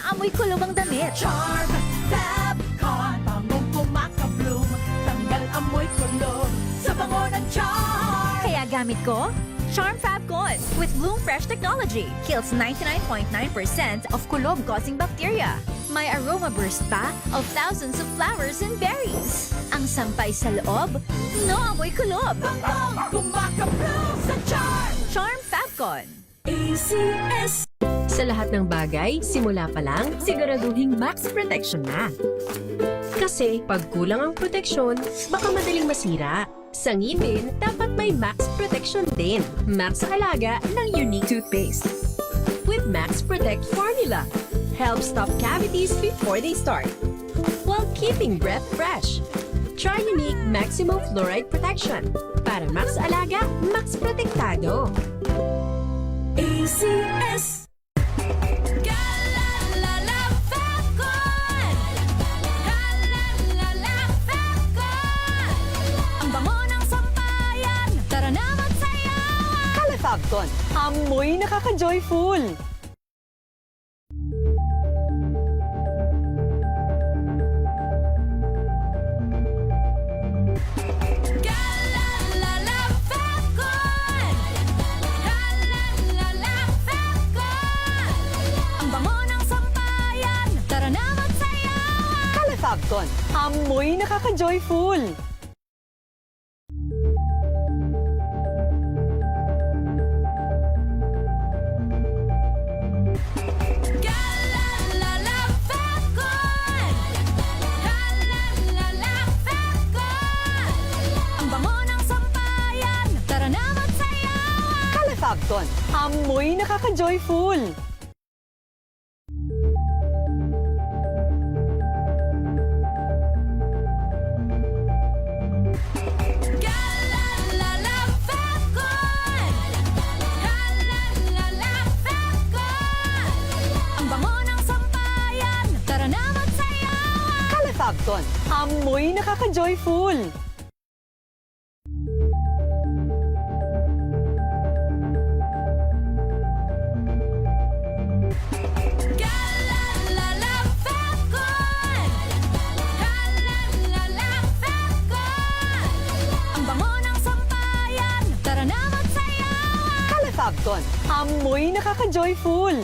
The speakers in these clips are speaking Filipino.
Naamoy kulob ang damit. Charm Fabcon, bangong kumakabloom, tanggal amoy kulob sa bango ng charm. Kaya gamit ko, Charm Fabcon with Bloom Fresh Technology. Kills 99.9% of kulob-causing bacteria. May aroma burst pa of thousands of flowers and berries. Ang sampay sa loob, no amoy kulob. Bangong kumakabloom sa charm. Charm Fabcon. ACS. Sa lahat ng bagay, simula pa lang, siguraduhing max protection na. Kasi pag kulang ang proteksyon, baka madaling masira. Sa ngipin, dapat may max protection din. Max sa halaga ng unique toothpaste. With Max Protect Formula, help stop cavities before they start, while keeping breath fresh. Try unique maximum fluoride protection. Para max alaga, max protektado. ACS. Fabcon, amoy nakaka-joyful! Fabcon, amoy nakaka-joyful! Fabcon, amoy nakaka-joyful! Fabcon, amoy nakaka-joyful! Fabcon, amoy nakaka-joyful!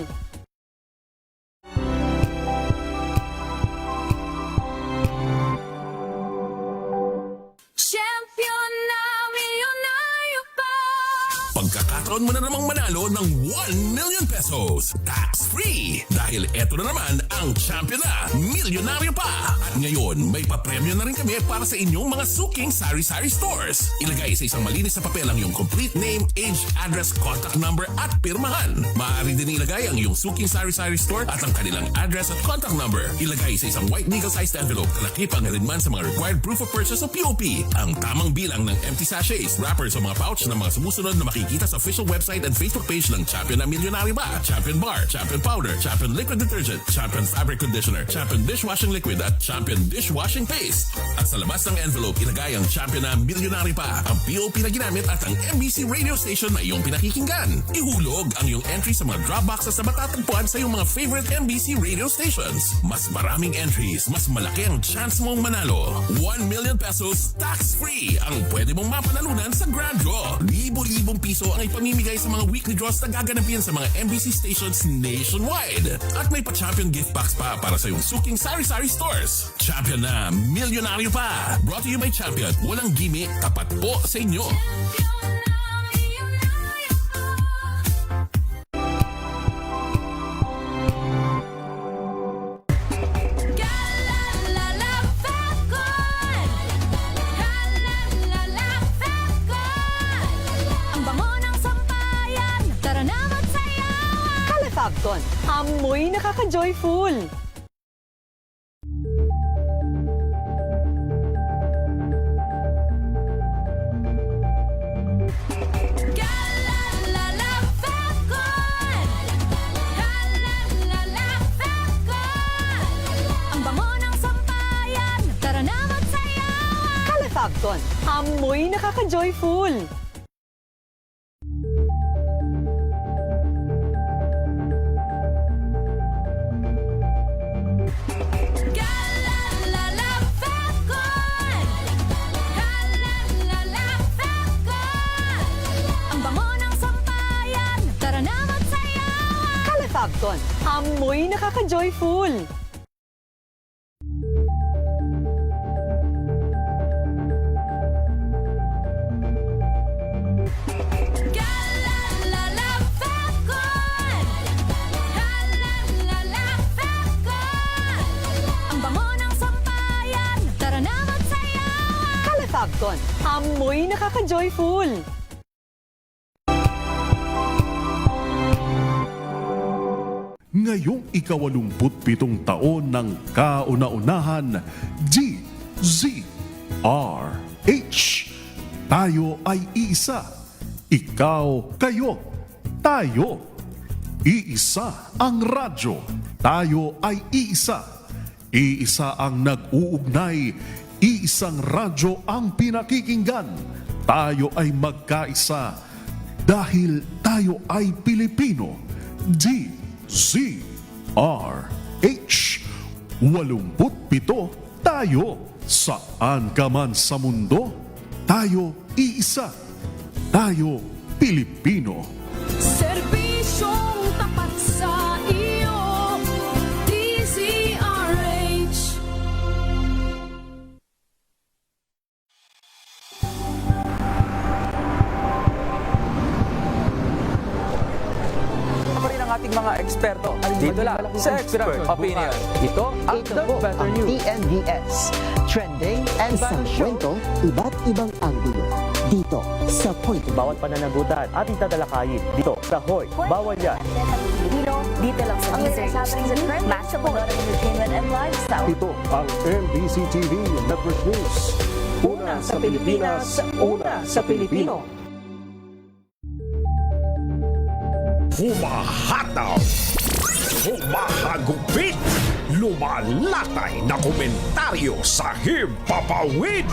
Champion na milyonaryo pa! Pagkakataon mo na namang manalo ng 1 million pesos tax-free dahil eto na naman ang champion na milyonaryo pa. At ngayon, may papremyo na rin kami para sa inyong mga suking sari-sari stores. Ilagay sa isang malinis na papel ang iyong complete name, age, address, contact number at pirmahan. Maaari din ilagay ang iyong suking sari-sari store at ang kanilang address at contact number. Ilagay sa isang white legal-sized envelope kalakip ang alinman sa mga required proof of purchase o POP. Ang tamang bilang ng empty sachets, wrappers o mga pouch ng mga sumusunod na makikita sa official website and Facebook page ng Champion na Milyonaryo Ba, Champion Bar, Champion Powder, Champion Liquid Detergent, Champion Fabric Conditioner, Champion Dishwashing Liquid at Champion Dishwashing Paste. At sa labas ng envelope, ilagay ang Champion na Milyonaryo Pa, ang POP na ginamit at ang MBC radio station na iyong pinakikinggan. Ihulog ang iyong entry sa mga drop boxes na matatagpuan sa iyong mga favorite MBC radio stations. Mas maraming entries, mas malaki ang chance mong manalo. 1 million pesos tax-free ang pwede mong mapanalunan sa Grand Draw. Libo-libong piso ang ipamimigay sa mga weekly draws na gaganapin sa mga MBC stations nationwide. At may pa-champion gift box pa para sa iyong suking sari-sari stores. Champion na Milyonaryo Pa. Brought to you by Champion. Walang gimmick, tapat po sa inyo. Fabcon, amoy nakaka-joyful! Fabcon, amoy nakaka-joyful! Dalton, amoy nakaka-joyful. Galalala Falcon! Galalala Falcon! Ang bango ng sampayan, tara na magsayawan! Calafabcon, amoy nakaka-joyful. Ngayong ika-87 taon ng kauna-unahan, DZRH. Tayo ay iisa. Ikaw, kayo, tayo. Iisa ang radyo. Tayo ay iisa. Iisa ang nag-uugnay. Iisang radyo ang pinakikinggan. Tayo ay magkaisa. Dahil tayo ay Pilipino. DZRH. 87 tayo. Saan ka man sa mundo, tayo iisa. Tayo Pilipino. Serbisyong tapat sa iyo, DZRH. Pa rin ang ating mga eksperto. Dito lang sa Expert Opinion. Ito ang The Better ang News. TNVS. Trending and Ibang sa show. kwento, iba't ibang anggulo. Dito sa Point of Bawat pananagutan ating tatalakayin dito sa Hoy. Bawal yan. Dito lang sa Music, Mashable Entertainment and Lifestyle. Ito ang MBC TV Network News. Una sa Pilipinas, una sa Pilipino. Humahataw, humahagupit, lumalatay na komentaryo sa himpapawid.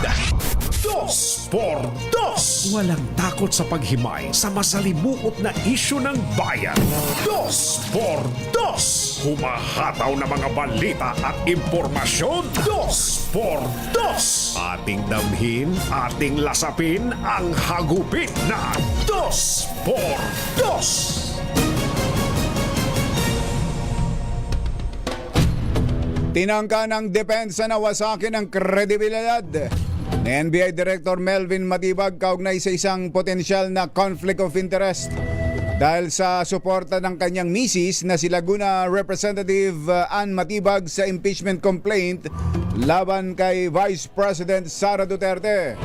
2 por 2. Walang takot sa paghimay sa masalimuot na isyu ng bayan. 2 por 2. Humahataw na mga balita at impormasyon. 2 por 2. Ating damhin, ating lasapin ang hagupit na 2 por 2. Tinangka ng depensa na wasakin ang kredibilidad ni NBI Director Melvin Matibag kaugnay sa isang potensyal na conflict of interest dahil sa suporta ng kanyang misis na si Laguna Representative Ann Matibag sa impeachment complaint laban kay Vice President Sara Duterte.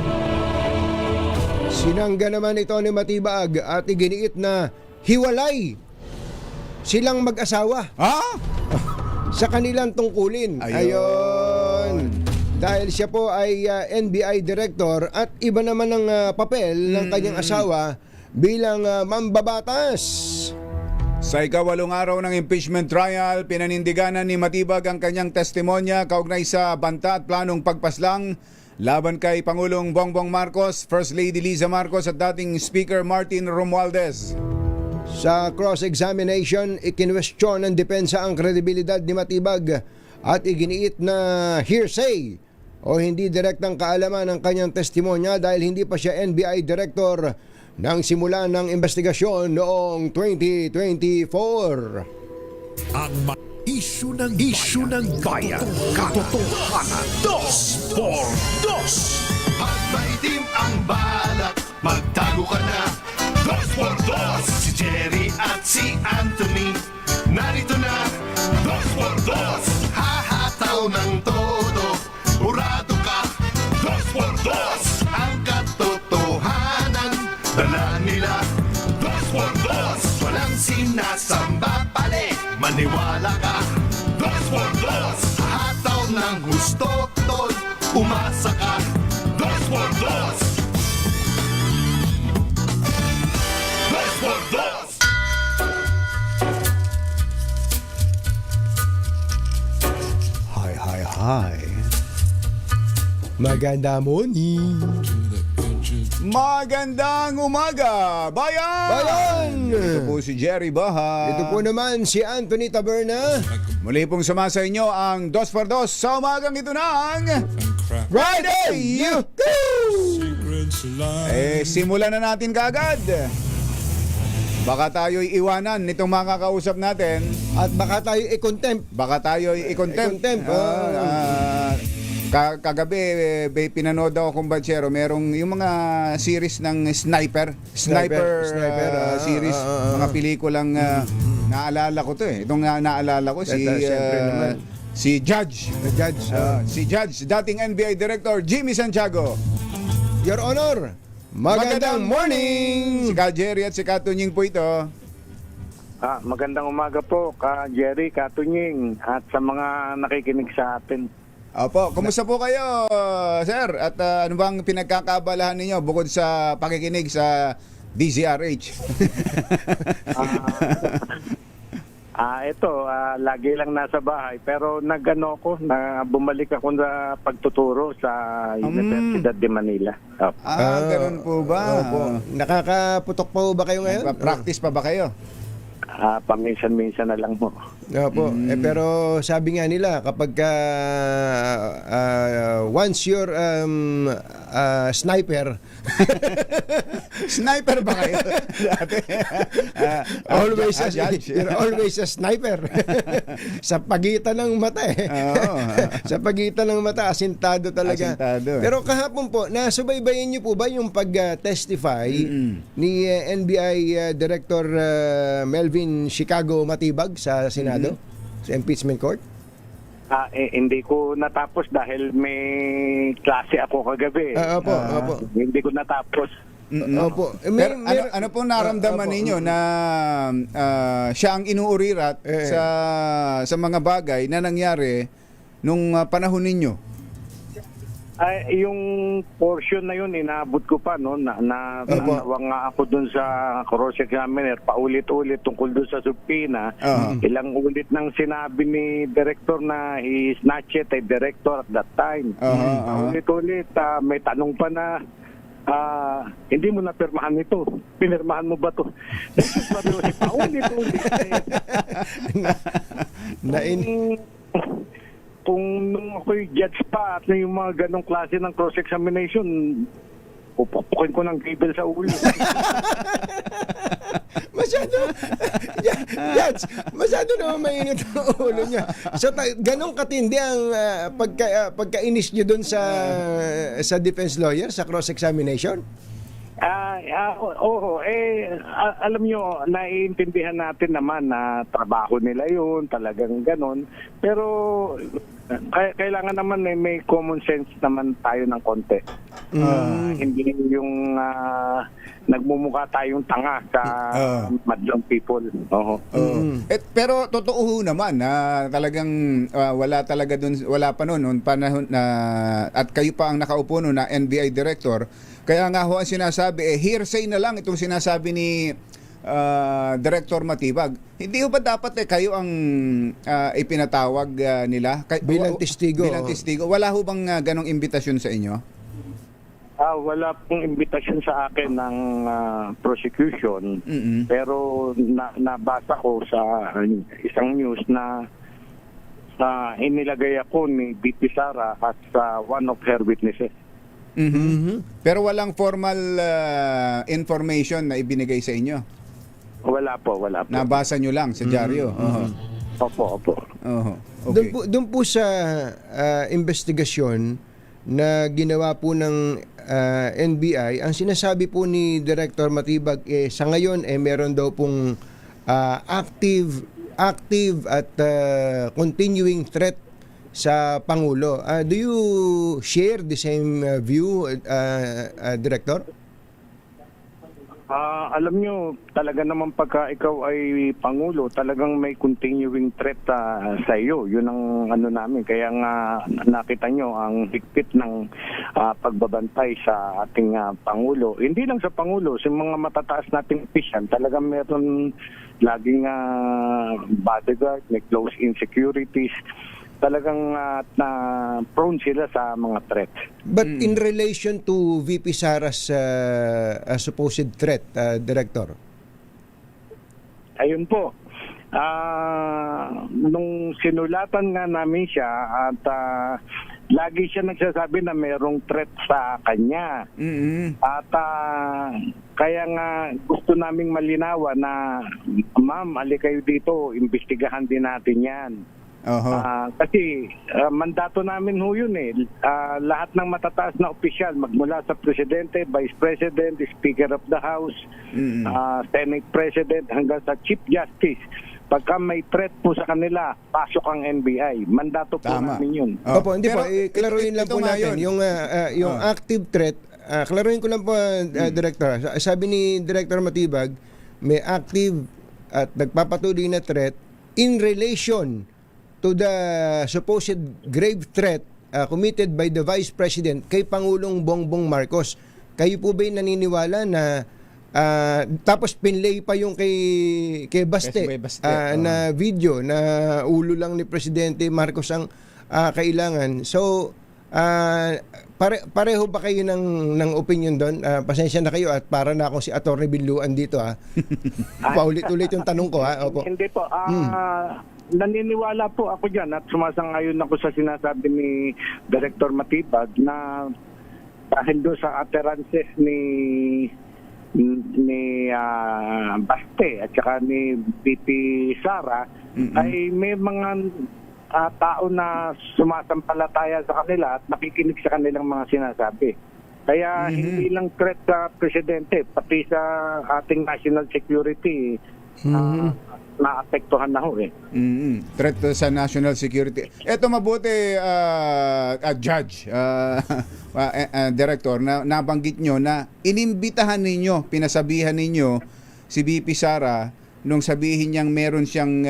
Sinangga naman ito ni Matibag at iginiit na hiwalay silang mag-asawa sa kanilang tungkulin. Ayun. Dahil siya po ay NBI Director at iba naman ang papel ng kanyang asawa bilang mambabatas. Sa ika-8 araw ng impeachment trial, pinanindiganan ni Matibag ang kanyang testimonya kaugnay sa banta at planong pagpaslang laban kay Pangulong Bongbong Marcos, First Lady Liza Marcos at dating Speaker Martin Romualdez. Sa cross-examination, ikinwestiyon ng depensa ang kredibilidad ni Matibag at iginiit na hearsay o hindi direktang kaalaman ng kanyang testimonya dahil hindi pa siya NBI Director nang simula ng investigasyon noong 2024. Ang isyu ng bayan, katotohanan. 2 por 2. At may team ang balak, magtago ka na. 2 por 2. Si Jerry at si Anthony, narito na. 2 por 2. Hahataw ng todo, urado ka. 2 por 2. Ang katotohanan, dala nila. 2 por 2. Walang sinasamba pali, maniwala ka. 2 por 2. Hataw ng gusto, tol, umasa ka. 2 por 2. 2 por 2. Hi. Maganda morning. Magandang umaga, bayan! Ito po si Jerry Baha. Ito po naman si Anthony Taberna. Muli pong sumasa inyo ang 2 por 2 sa umagang ito ng Friday! Simulan na natin kaagad. Baka tayo'y iwanan nitong mga kausap natin. At baka tayo i-contempt. Baka tayo'y i-contempt. I-contempt, Kagabi, pinanood ako kung Banchero, merong yung mga series ng Sniper series, mga pelikulang naalala ko to eh. Itong naalala ko Siyempre naman. si Judge. Si Judge, dating NBI Director Jimmy Santiago. Your Honor, magandang morning! Si Ka Jerry at si Ka Tunying po ito. Magandang umaga po, Ka Jerry, Ka Tunying, at sa mga nakikinig sa atin. Opo, kumusta po kayo, sir? At ano bang pinagkakabalahan ninyo bukod sa pakikinig sa DZRH? Ito, lagi lang nasa bahay, pero bumalik ako sa pagtuturo sa Universidad de Manila. Ganun po ba? Opo. Nakakaputok pa ba kayo ngayon? Practice pa ba kayo? Paminsan-minsan na lang po. Opo. Pero sabi nga nila, kapag once you're sniper, sniper ba kayo? You're always a sniper. Sa pagitan ng mata sa pagitan ng mata, asintado talaga. Pero kahapon po, nasubaybayan niyo po ba yung pag-testify ni NBI Director Melvin Chicago Matibag sa Senado, sa impeachment court? Hindi ko natapos dahil may klase ako kagabi. Opo. Hindi ko natapos. Opo. Pero ano po naramdaman ninyo na siya ang inuurirat sa mga bagay na nangyari nung panahon ninyo? Yung portion na yun, inaabot ko pa, no? Nawang nga ako dun sa cross examiner, paulit-ulit tungkol dun sa subpoena. Ilang ulit nang sinabi ni director na he is not yet a director at that time. Paulit-ulit, may tanong pa na, hindi mo napirmahan ito. Pinirmahan mo ba ito? Paulit-ulit. Kung nung ako'y judge pa at yung mga ganong klase ng cross-examination, pupukin ko ng cable sa ulo. Masyado naman mainit ang ulo niya. So, ganong katindi ang pagka-inis niyo dun sa defense lawyer, sa cross-examination? Alam nyo, naiintindihan natin naman na trabaho nila yun, talagang ganon. Pero kailangan naman may common sense naman tayo ng konti. Hindi yung nagmumukha tayong tanga sa madlang people. Pero totoo naman na talagang wala talaga dun, wala pa noon panahon na at kayo pa ang nakaupo noon na NBI director. Kaya nga ho ang sinasabi, hearsay na lang itong sinasabi ni Director Matibag. Hindi ho ba dapat kayo ang ipinatawag nila? Bilang testigo. Bilang testigo. Wala ho bang ganong imbitasyon sa inyo? Wala pong imbitasyon sa akin ng prosecution. Pero nabasa ko sa isang news na inilagay ako ni BP Sara as one of her witnesses. Pero walang formal information na ibinigay sa inyo? Wala po. Nabasa nyo lang sa dyaryo? Opo. Okay. Doon po sa investigasyon na ginawa po ng NBI, ang sinasabi po ni Director Matibag sa ngayon meron daw pong active at continuing threat sa Pangulo. Do you share the same view, Director? Alam nyo, talaga naman pagka ikaw ay Pangulo, talagang may continuing threat sa iyo. Yun ang ano namin. Kaya nga nakita nyo ang higpit ng pagbabantay sa ating Pangulo. Hindi lang sa Pangulo, sa mga matataas nating opisyal, talagang meron laging bodyguard, may close-in securities. Talagang na prone sila sa mga threats. But in relation to VP Sara's supposed threat, Director? Ayun po. Nung sinulatan nga namin siya at lagi siya nagsasabi na mayroong threat sa kanya. At kaya nga gusto naming malinawan na, ma'am, ali kayo dito, imbestigahan din natin yan. Kasi mandato namin ho yun eh. Lahat ng matataas na opisyal, magmula sa Presidente, Vice President, Speaker of the House, Senate President, hanggang sa Chief Justice, pagka may threat po sa kanila, pasok ang NBI. Mandato po namin yun. Opo, hindi po. Klaruhin lang po natin. Yung active threat, klaruhin ko lang po, Director. Sabi ni Director Matibag, may active at nagpapatuloy na threat in relation to the supposed grave threat committed by the Vice President kay Pangulong Bongbong Marcos. Kayo po ba'y naniniwala na tapos pinlay pa yung kay Baste, na video na ulo lang ni Presidente Marcos ang kailangan. So pareho ba kayo ng opinion doon? Pasensya na kayo at para na akong si Atty. Binluan dito paulit-ulit yung tanong ko Opo. Hindi po. Naniniwala po ako dyan at sumasang-ayon ako sa sinasabi ni Director Matibag na dahil doon sa utterances ni Baste at saka ni BP Sara ay may mga tao na sumasampalataya sa kanila at nakikinig sa kanilang mga sinasabi. Kaya hindi lang threat sa Presidente, pati sa ating national security naapektuhan na ho Threat sa national security. Ito mabuti, Judge, Director, na nabanggit nyo na inimbitahan ninyo, pinasabihan ninyo si BP Sara nung sabihin niyang meron siyang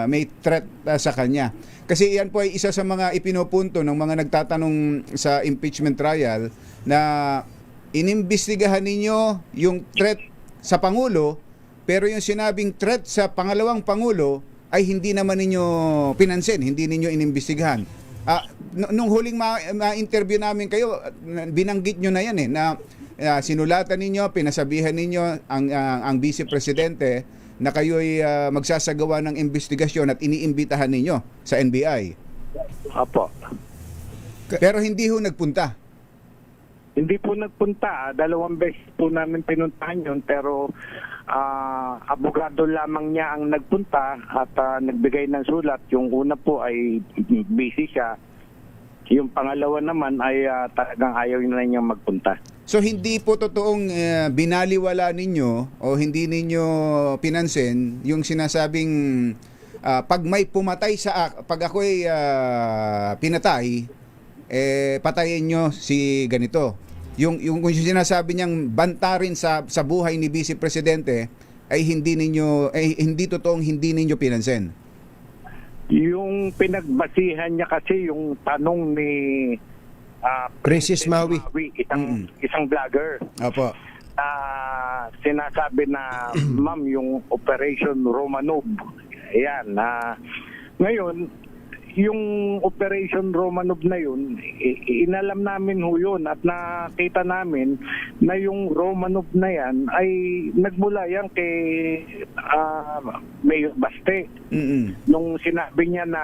may threat sa kanya. Kasi yan po ay isa sa mga ipinupunto ng mga nagtatanong sa impeachment trial na inimbestigahan ninyo yung threat sa Pangulo, pero yung sinabing threat sa pangalawang Pangulo ay hindi naman ninyo pinansin, hindi ninyo inimbestigahan. Nung huling ma-interview namin kayo, binanggit nyo na yan na sinulatan ninyo, pinasabihan ninyo ang Vice Presidente na kayo ay magsasagawa ng investigasyon at iniimbitahan ninyo sa NBI. Apo. Pero hindi ho nagpunta. Hindi po nagpunta. 2 beses po namin pinuntahan yun, pero abogado lamang niya ang nagpunta at nagbigay ng sulat. Yung una po ay busy siya. Yung pangalawa naman ay talagang ayaw na niyang magpunta. So hindi po totoong binaliwala ninyo o hindi ninyo pinansin yung sinasabing pag may pumatay pag ako'y pinatay, patayin nyo si ganito. Yung sinasabi niyang banta rin sa buhay ni Vice Presidente ay hindi totoong hindi ninyo pinansin. Yung pinagbasihan niya kasi yung tanong ni Princess Maui, isang vlogger. Opo. Sinasabi na ma'am yung Operation Romanov. Ayan, ngayon yung Operation Romanov na yun, inalam namin ho yun at nakita namin na yung Romanov na yan ay nagmula yan kay Mayor Baste. Nung sinabi niya na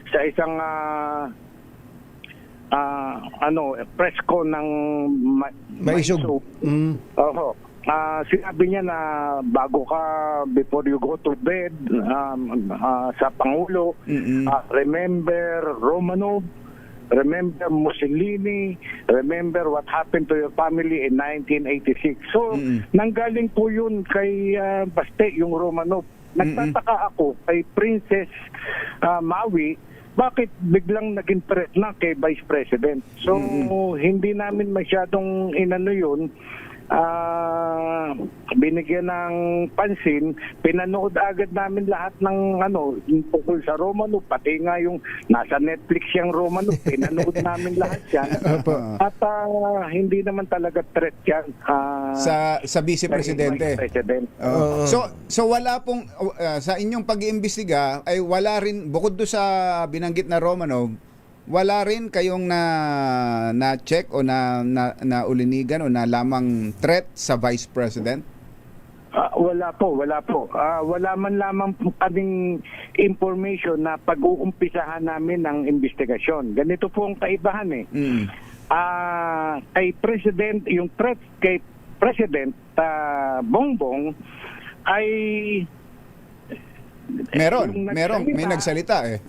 sa isang press ko ng Maisog. Sinabi niya na bago ka, before you go to bed, sa Pangulo, remember Romanov, remember Mussolini, remember what happened to your family in 1986. So, nanggaling po yun kay Baste, yung Romanov. Nagtataka ako kay Princess Maui, bakit biglang naging threat na kay Vice President? So, hindi namin masyadong inano yun. Binigyan ng pansin, pinanood agad namin lahat ng tungkol sa Romanov, pati nga yung nasa Netflix yung Romanov, pinanood namin lahat yan. At hindi naman talaga threat yan sa Vice Presidente. So wala pong sa inyong pag-iimbestiga ay wala rin, bukod do sa binanggit na Romanov, wala rin kayong na-check o na ulinigan o na lamang threat sa Vice President? Wala po. Wala man lamang po kaming information na pag-uumpisahan namin ng investigasyon. Ganito po ang kaibahan eh. Kay President, yung threat kay President Bongbong ay may nagsalita eh.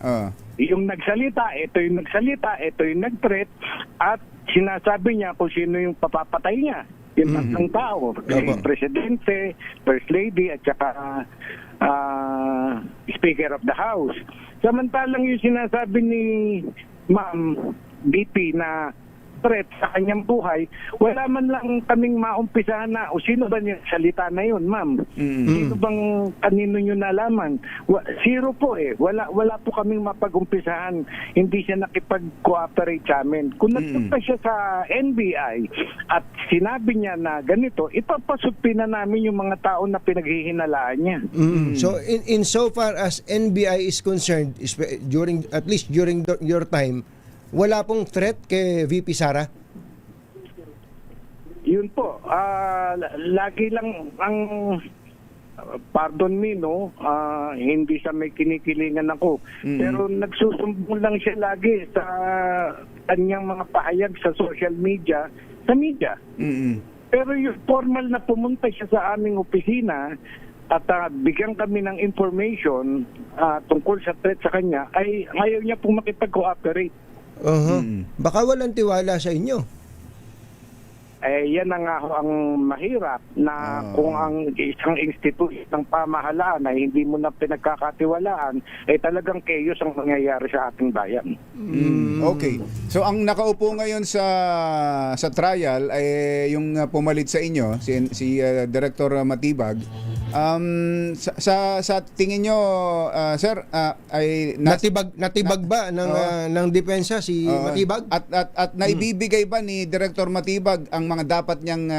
Yung nagsalita, ito yung nag-threat at sinasabi niya kung sino yung papapatay niya. Yung tatlong tao, Presidente, First Lady at saka Speaker of the House. Samantalang yung sinasabi ni Ma'am BP na threat sa kanyang buhay, wala man lang kaming maumpisahan na o sino ba yung salita na yun, ma'am? Sino bang kanino nyo nalaman? Zero po eh. Wala po kaming mapag-umpisahan. Hindi siya nakipag-cooperate sa amin. Kung nagpunta siya sa NBI at sinabi niya na ganito, ipapasupin na namin yung mga tao na pinaghihinalaan niya. So in so far as NBI is concerned, at least during your time, wala pong threat kay VP Sara? Yun po. Lagi lang ang pardon me, no? Hindi sa may kinikilingan ako. Pero nagsusumbong lang siya lagi sa kanyang mga pahayag sa social media, sa media. Pero yung formal na pumunta siya sa aming opisina at bigyan kami ng information tungkol sa threat sa kanya, ay ayaw niya pong makipag-cooperate. Baka walang tiwala sa inyo. Yan na nga ho ang mahirap na kung ang isang institusyon ng pamahalaan ay hindi mo na pinagkakatiwalaan, ay talagang chaos ang mangyayari sa ating bayan. Okay. So ang nakaupo ngayon sa trial ay yung pumalit sa inyo, si Director Matibag. Sa tingin nyo, sir, ay natibag ba ng depensa si Matibag? At naibibigay ba ni Director Matibag ang mga dapat niyang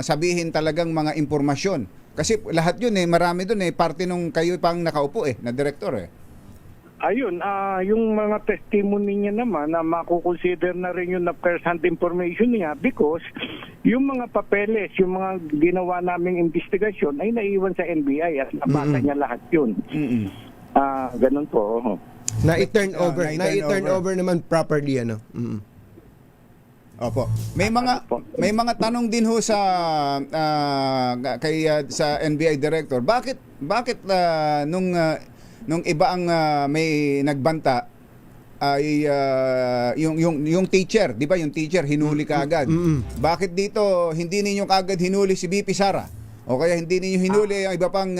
sabihin talagang mga impormasyon? Kasi lahat yun marami doon parte nung kayo pang nakaupo na director Ayun, yung mga testimony niya naman na makukonsider na rin yun na first-hand information niya because yung mga papeles, yung mga ginawa naming investigasyon ay naiwan sa NBI at nabasa niya lahat yun. Ganun po. Na-turn over naman properly, ano? Opo. May mga tanong din ho sa sa NBI director. Bakit nung iba ang may nagbanta ay yung teacher, 'di ba? Yung teacher hinuli kaagad. Bakit dito hindi ninyo kaagad hinuli si BP Sara? O kaya hindi ninyo hinuli ang iba pang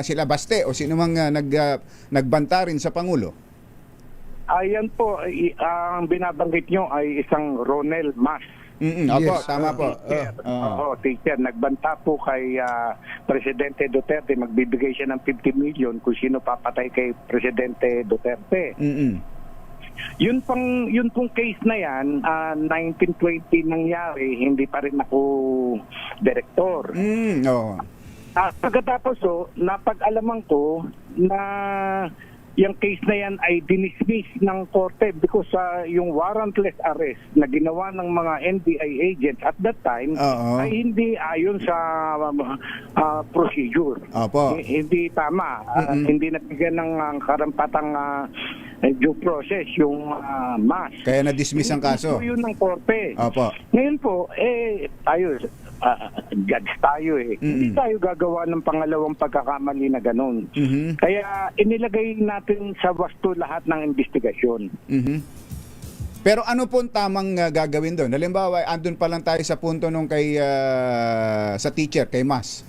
sila Baste o sino mang nagbanta rin sa Pangulo? Ayan po, ang binabanggit nyo ay isang Ronel Mas. Opo, tama po. Teacher, nagbanta po kay Presidente Duterte, magbibigay siya ng 50 million kung sino papatay kay Presidente Duterte. Yun pong case na yan, 1920 nangyari, hindi pa rin ako director. Pagkatapos napag-alaman ko na yung case na yan ay dinismiss ng korte because yung warrantless arrest na ginawa ng mga NBI agents at that time ay hindi ayon sa procedure. Hindi tama. Hindi nabigyan ng karampatang due process yung Mas. Kaya na-dismiss ang kaso. Ito yun ng korte. Ngayon po, tayo judge tayo Hindi tayo gagawa ng pangalawang pagkakamali na ganun. Kaya inilagay natin sa wasto lahat ng investigasyon. Pero ano po tamang gagawin doon? Halimbawa, andun pa lang tayo sa punto nung sa teacher, kay Mas.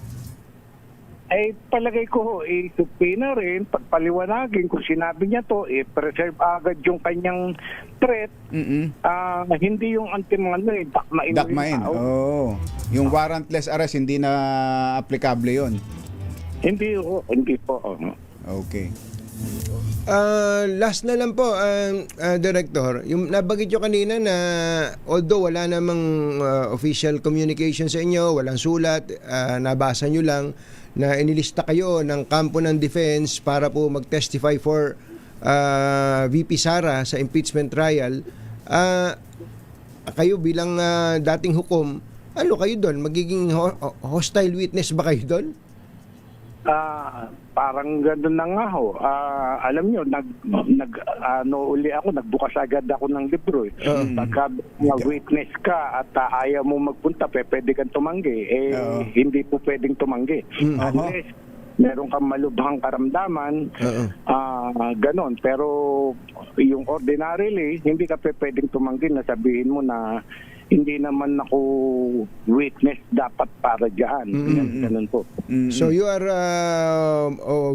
Palagay ko subpoena rin, pagpaliwanagin kung sinabi niya to, preserve agad yung kanyang threat. Hindi yung dakmain. Yung warrantless arrest, hindi na applicable yun. Hindi po. Okay. Last na lang po, Director, yung nabanggit nyo kanina na although wala namang official communication sa inyo, walang sulat, nabasa nyo lang na inilista kayo ng kampo ng defense para po mag-testify for VP Sara sa impeachment trial, kayo bilang dating hukom, ano kayo doon? Magiging hostile witness ba kayo doon? Parang gano'n na nga ho. Alam nyo, nagbukas agad ako ng libro. Pagka witness ka at ayaw mo magpunta, pwede kang tumanggi. Hindi po pwedeng tumanggi. Unless meron kang malubhang karamdaman, ganon. Pero yung ordinarily, hindi ka pwedeng tumanggi na sabihin mo na hindi naman ako witness dapat para dyan. Ganun po. So you are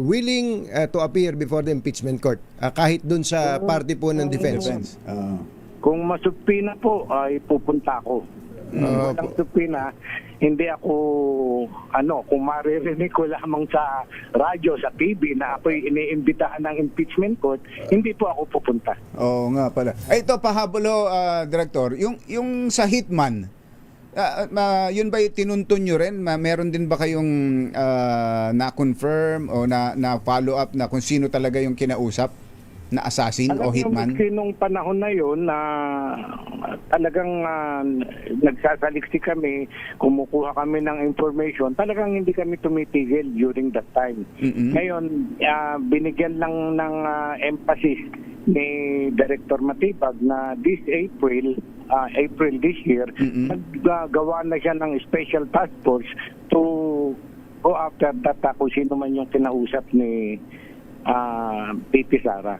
willing to appear before the impeachment court kahit dun sa party po ng defense? Kung masupina po, ay pupunta ako. Walang supina, hindi ako, kung maririnig ko lamang sa radyo, sa TV na ako'y iniimbitahan ng impeachment court, hindi po ako pupunta. Oo nga pala. Ay, ito, pahabolo, Director, yung sa hitman, yun ba tinuntun nyo rin? Meron din ba kayong na-confirm o na-follow up na kung sino talaga yung kinausap na assassin o hitman? Nung panahon na yun na talagang nagsasaliksik kami, kumukuha kami ng information, talagang hindi kami tumitigil during that time. Ngayon, binigyan lang ng emphasis ni Director Matibag na this April this year, naggagawa na siya ng special task force to go after that kung sino man yung kinausap ni Titi Sara.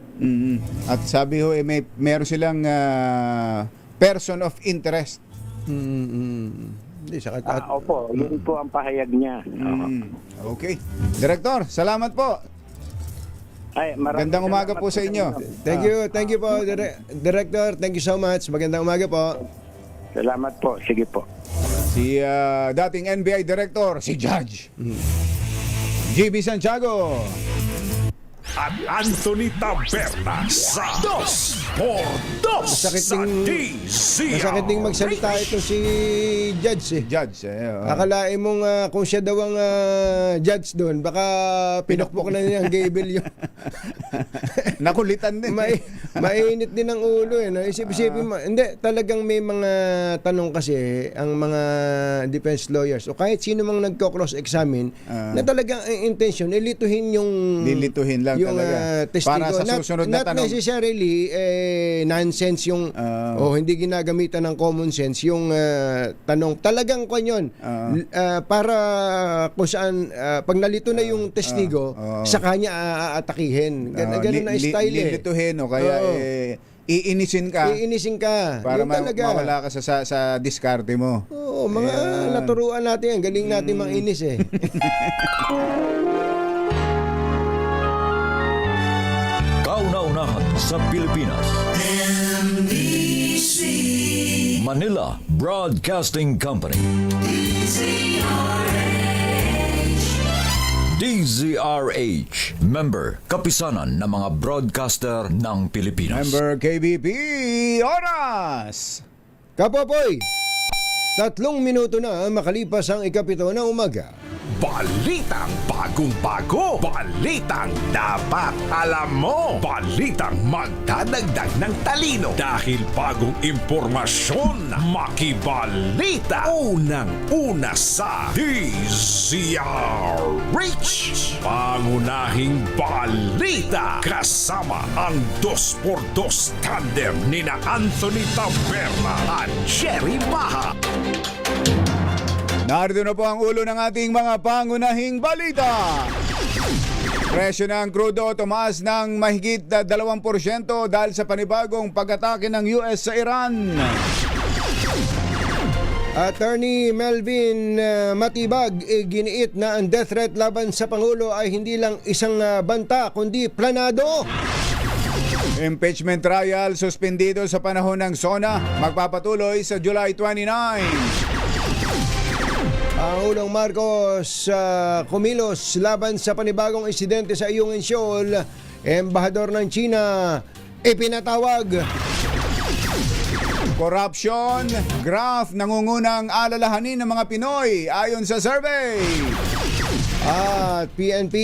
At sabi ho, meron silang person of interest. Opo, yun po ang pahayag niya. Okay. Director, salamat po. Magandang umaga po sa inyo. Thank you po, Director. Thank you so much. Magandang umaga po. Salamat po. Sige po. Si dating NBI Director, si Judge GB Santiago. At Anthony Taberna sa 2x2 sa Masakit ding magsalita ito si Judge Akalain mong kung siya daw ang judge doon, baka pinukpok na niya ang gable yung nakulitan din. Mainit din ang ulo no? Isip-isipin mo. Hindi, talagang may mga tanong kasi ang mga defense lawyers o kahit sino mang nagko-cross-examine na talagang ang intention lilituhin lang yung testigo. Para sa susunod na tanong. Not necessarily nonsense yung hindi ginagamitan ng common sense yung tanong. Talagang kanyon para kung saan pag nalito na yung testigo sa kanya aatakihin. Ganun na style lilituhin o kaya iinisin ka. Para mawala ka sa diskarte mo. Oo, mga naturuan natin. Galing natin manginis Kauna-unahan sa Pilipinas. NBC Manila Broadcasting Company. DZRH. Member, kapisanan ng mga broadcaster ng Pilipinas. Member KBP. Oras! Kapopoy! 3 minuto na makalipas ang 7 ng umaga. Balitang bagong-bago. Balitang dapat alam mo. Balitang magdadagdag ng talino. Dahil bagong impormasyon, makibalita. Unang-una sa DZRH. Pangunahing balita. Kasama ang 2x2 tandem nina Anthony Taberna at Jerry Baha. Narito na po ang ulo ng ating mga pangunahing balita. Presyo ng krudo tumaas ng mahigit 2% dahil sa panibagong pag-atake ng US sa Iran. Attorney Melvin Matibag giniit na ang death threat laban sa Pangulo ay hindi lang isang banta kundi planado. Impeachment trial suspendido sa panahon ng SONA, magpapatuloy sa July 29. Pangulong Marcos kumilos laban sa panibagong insidente sa Ayungin Shoal. Embahador ng China ipinatawag. Corruption graph nangungunang alalahanin ng mga Pinoy ayon sa survey. At PNP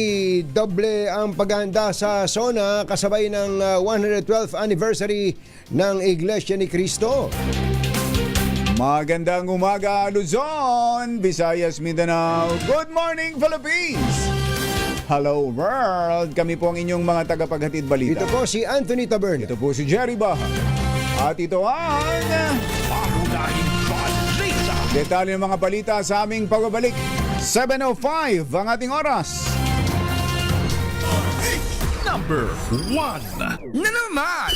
doble ang paghahanda sa SONA kasabay ng 112th anniversary ng Iglesia ni Cristo. Magandang umaga Luzon, Visayas, Mindanao. Good morning Philippines! Hello world! Kami po ang inyong mga tagapaghatid balita. Ito po si Anthony Tabern. Ito po si Jerry Baha. At ito ang Pangunahing balita. detalye ng mga balita sa aming pagbabalik. 7:05 ang ating oras. Number 1 na naman.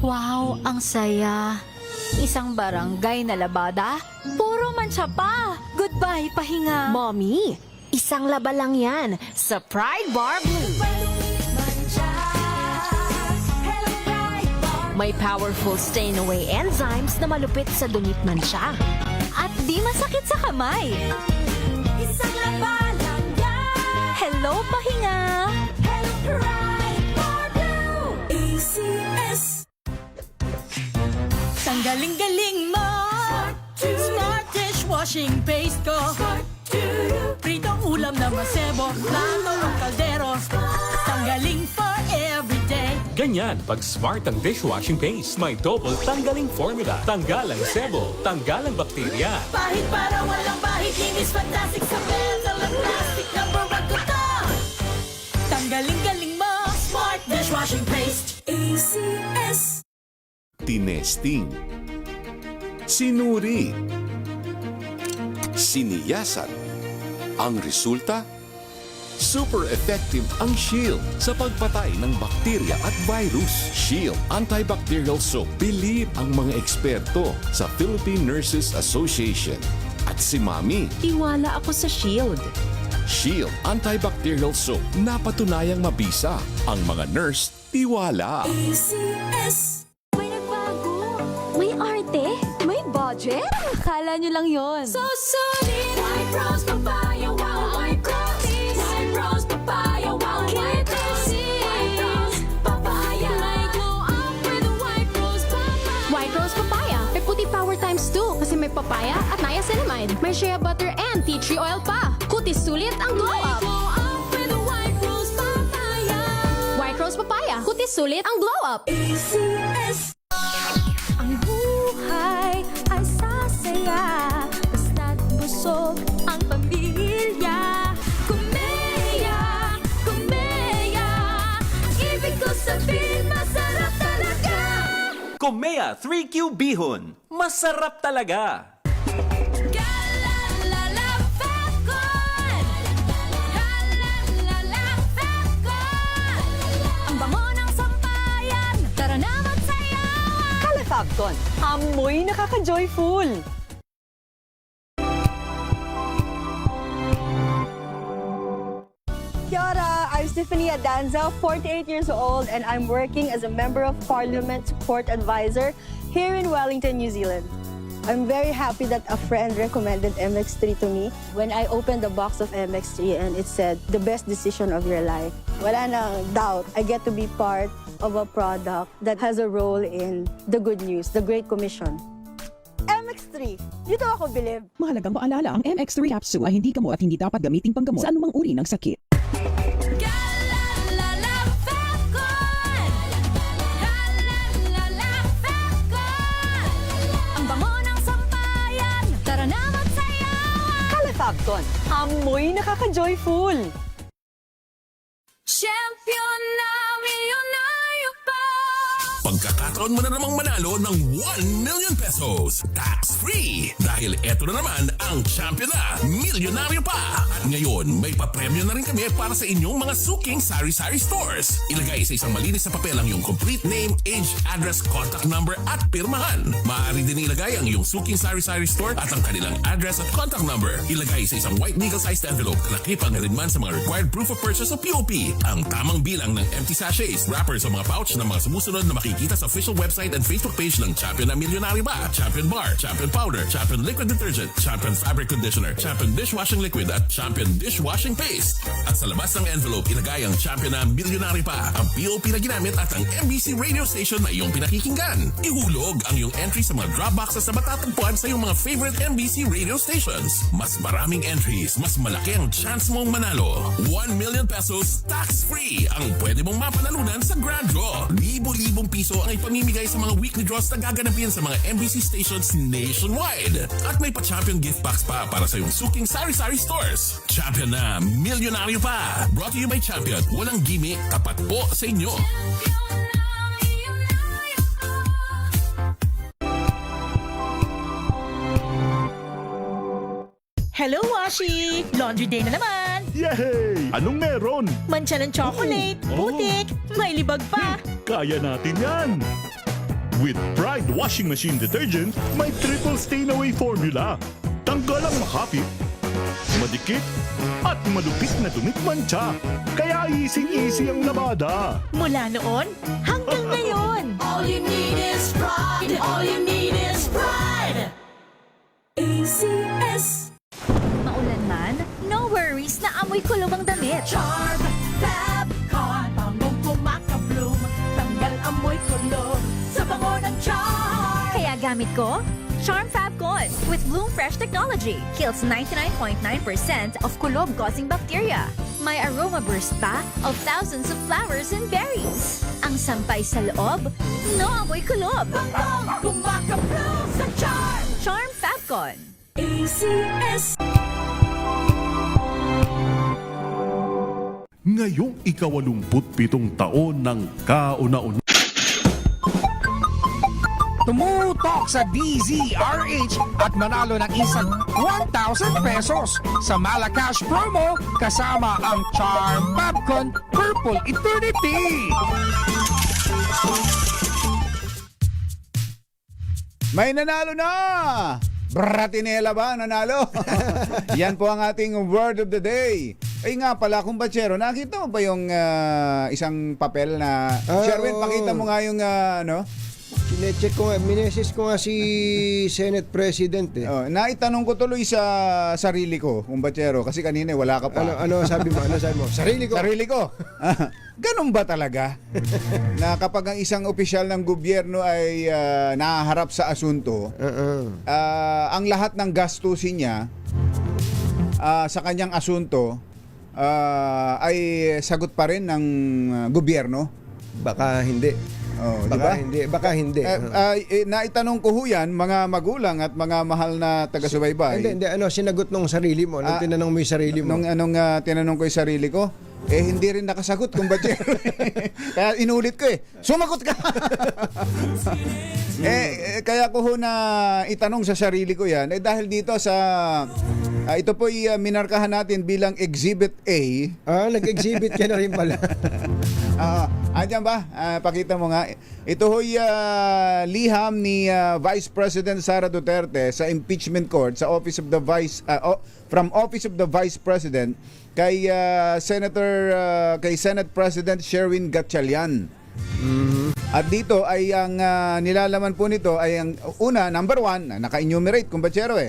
Wow, ang saya. Isang barangay na labada, puro mancha pa. Goodbye, pahinga. Mommy, isang laba lang yan sa Pride Bar Blue. May powerful stain-away enzymes na malupit sa dunit mancha. At di masakit sa kamay. Isang laba lang yan. Hello, pahinga. Hello, Pride Bar Blue. ACS. Tanggaling-galing mo Smart dishwashing paste ko Pritong ulam na masebo Plato o kaldero Tanggaling for everyday. Ganyan pag smart ang dishwashing paste. May double tanggaling formula. Tanggal ang sebo, tanggal ang bakterya. Pahit para walang bahid. Linis fantastic sa metal at plastic. Number 1 ko to. Tanggaling-galing mo Smart dishwashing paste. ACS. Tinesting, sinuri, siniyasan. Ang resulta? Super effective ang Shield sa pagpatay ng bakterya at virus. Shield Antibacterial Soap. Believe ang mga eksperto sa Philippine Nurses Association. At si Mami. Tiwala ako sa Shield. Shield Antibacterial Soap. Napatunayang mabisa. Ang mga nurse, tiwala. ACS. May arte? May budget? Akala nyo lang yon. So solid. White Rose Papaya. Wow, White Rose. White Rose Papaya. Wow, White Rose. White Rose Papaya. May glow up with White Rose Papaya. White Rose Papaya. May puti power times 2 kasi may papaya at niacinamide. May shea butter and tea tree oil pa. Kutis sulit ang glow up. Glow up with White Rose Papaya. White Rose Papaya. Kutis sulit ang glow up. ACS. Ang buhay ay sasaya basta't busog ang pamilya. Kumeya, kumeya, ibig ko sabihin masarap talaga. Komea 3Q Bihon. Masarap talaga. Galalala Fapcon. Galalala Fapcon. Ang bango ng sampayan, tara na magsayawan. Calefabcon, amoy nakaka-joyful. Kia ora, I'm Stephanie Adanza, 48 years old, and I'm working as a Member of Parliament Support Advisor here in Wellington, New Zealand. I'm very happy that a friend recommended MX3 to me. When I opened the box of MX3 and it said, the best decision of your life, wala nang doubt, I get to be part of a product that has a role in the good news, the Great Commission. MX3, dito ako believe. Mahalagang paalala, ang MX3 capsule ay hindi gamot at hindi dapat gamiting panggamot sa anumang uri ng sakit. Galalala Fapcon. Galalala Fapcon. Ang bango ng sampayan, tara na magsayawan. Calefabcon, amoy nakaka-joyful. Champion na milyonaryo pa. Pagkakataon mo na namang manalo ng 1 million pesos. Tax-free. Dahil eto na naman ang champion na milyonaryo pa. At ngayon, may papremyo na rin kami para sa inyong mga suking sari-sari stores. Ilagay sa isang malinis na papel ang iyong complete name, age, address, contact number at pirmahan. Maaari din ilagay ang iyong suking sari-sari store at ang kanilang address at contact number. Ilagay sa isang white legal-sized envelope. Kalakip ang rin sa mga required proof of purchase o POP. Ang tamang bilang ng empty sachets, wrappers o mga pouch ng mga sumusunod na makikita sa official website and Facebook page ng Champion na Milyonaryo Ba, Champion Bar, Champion Powder, Champion Liquid Detergent, Champion Fabric Conditioner, Champion Dishwashing Liquid at Champion Dishwashing Paste. At sa labas ng envelope, ilagay ang Champion na Milyonaryo Pa, ang POP na ginamit at ang MBC radio station na iyong pinakikinggan. Ihulog ang iyong entry sa mga drop boxes na matatagpuan sa iyong mga favorite MBC radio stations. Mas maraming entries, mas malaki ang chance mong manalo. 1 million pesos tax-free ang pwede mong mapanalunan sa Grand Draw. Libo-libong piso ang ipamimigay sa mga weekly draws na gaganapin sa mga MBC stations nationwide. At may pa-champion gift box pa para sa iyong suking sari-sari stores. Champion na, milyonaryo pa. Brought to you by Champion. Walang gimmick, tapat po sa inyo. Hello, Washi! Laundry day na naman! Yay! Anong meron? Mancha ng chocolate, putik, may libag pa! Kaya natin yan! With Pride Washing Machine Detergent, may triple stain away formula. Tanggal ang makapit, madikit, at malupit na dumit mancha. Kaya easy-easy ang labada. Mula noon hanggang ngayon! All you need is pride. All you need is pride. ACS. Maulan man, no worries na amoy kulong ang damit. Charm Fab Con. Bangong kumakabloom. Tanggal amoy kulog sa bango ng charm. Kaya gamit ko, Charm Fab Con with Bloom Fresh Technology. Kills 99.9% of kulob-causing bacteria. May aroma burst pa of thousands of flowers and berries. Ang sampay sa loob, no amoy kulob. Bangong kumakabloom sa charm. Charm Fab Con. ACS. Ngayong ika-87 taon ng kauna-una. Tumutok sa DZRH at manalo ng isang 1,000 pesos sa Malacash promo kasama ang Charm Popcorn Purple Eternity. May nanalo na! Bratinela ba nanalo? Yan po ang ating word of the day. Ay nga pala, kumpatsero, nakita mo ba yung isang papel na... Sherwin, pakita mo nga yung ano? Sinecheck ko nga, minesis ko nga si Senate President eh. Naitanong ko tuloy sa sarili ko, kumpatsero, kasi kanina wala ka pa. Ano sabi mo? Ano sabi mo? Sarili ko. Sarili ko. Ganun ba talaga? Na kapag ang isang opisyal ng gobyerno ay nahaharap sa asunto, ang lahat ng gastusin niya sa kanyang asunto ay sagot pa rin ng gobyerno? Baka hindi. Baka hindi. Naitanong ko ho yan, mga magulang at mga mahal na taga-subaybay. Hindi. Sinagot nung sarili mo? Nung tinanong mo yung sarili mo? Nung tinanong ko yung sarili ko, hindi rin nakasagot kung ba't kaya inulit ko sumagot ka! Kaya ko ho na itanong sa sarili ko yan, dahil dito sa... ito po minarkahan natin bilang Exhibit A. Nag-exhibit ka na rin pala. Andyan ba? Pakita mo nga. Ito ho'y liham ni Vice President Sara Duterte sa impeachment court sa Office of the Vice from Office of the Vice President kay Senate President Sherwin Gatchalian. At dito ay ang nilalaman po nito ay ang number 1, naka-enumerate kumpatsero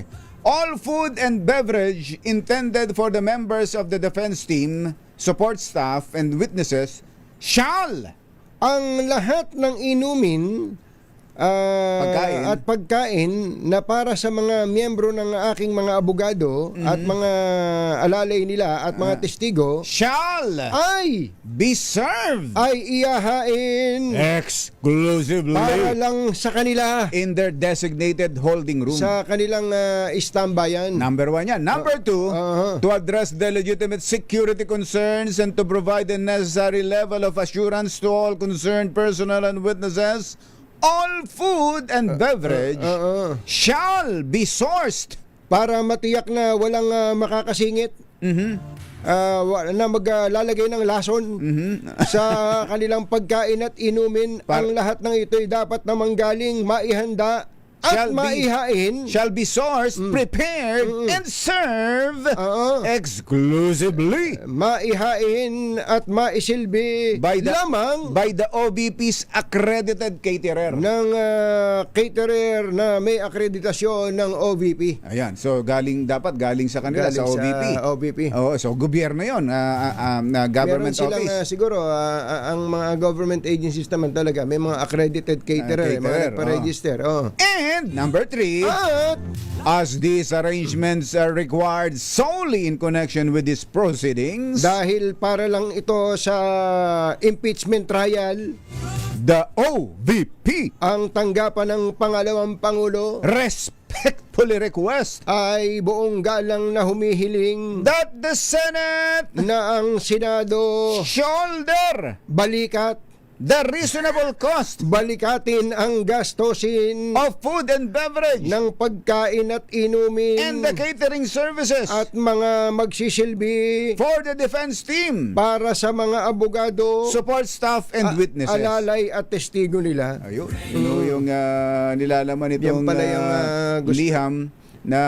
all food and beverage intended for the members of the defense team, support staff, and witnesses shall. Ang lahat ng inumin at pagkain na para sa mga miyembro ng aking mga abogado at mga alalay nila at mga testigo shall ay be served, ay iyahain exclusively para lang sa kanila in their designated holding room, sa kanilang istambayan. Number 1 yan. Number 2, to address the legitimate security concerns and to provide the necessary level of assurance to all concerned personnel and witnesses. All food and beverage shall be sourced para matiyak na walang makakasingit na maglalagay ng lason sa kanilang pagkain at inumin. Ang lahat ng ito ay dapat na manggaling, maihanda at maihain, shall be sourced, prepared, and served exclusively, maihain at maisilbi lamang by the OBP's accredited caterer, ng caterer na may akreditasyon ng OBP. Ayan, so dapat galing sa kanila, sa OBP. So gobyerno yon, na government office. Siguro ang mga government agencies naman talaga may mga accredited caterer, mga nagpa-register. And number 3, as these arrangements are required solely in connection with these proceedings, dahil para lang ito sa impeachment trial, the OVP. Ang tanggapan ng pangalawang Pangulo respectfully request ay buong galang na humihiling that the Senate na ang Senado shoulder balikat the reasonable cost balikatin ang gastusin of food and beverage ng pagkain at inumin and the catering services at mga magsisilbi for the defense team, para sa mga abogado, support staff and witnesses. alalay at testigo nila. Ayun. Yung nilalaman Yan itong pala yung, gusto- liham na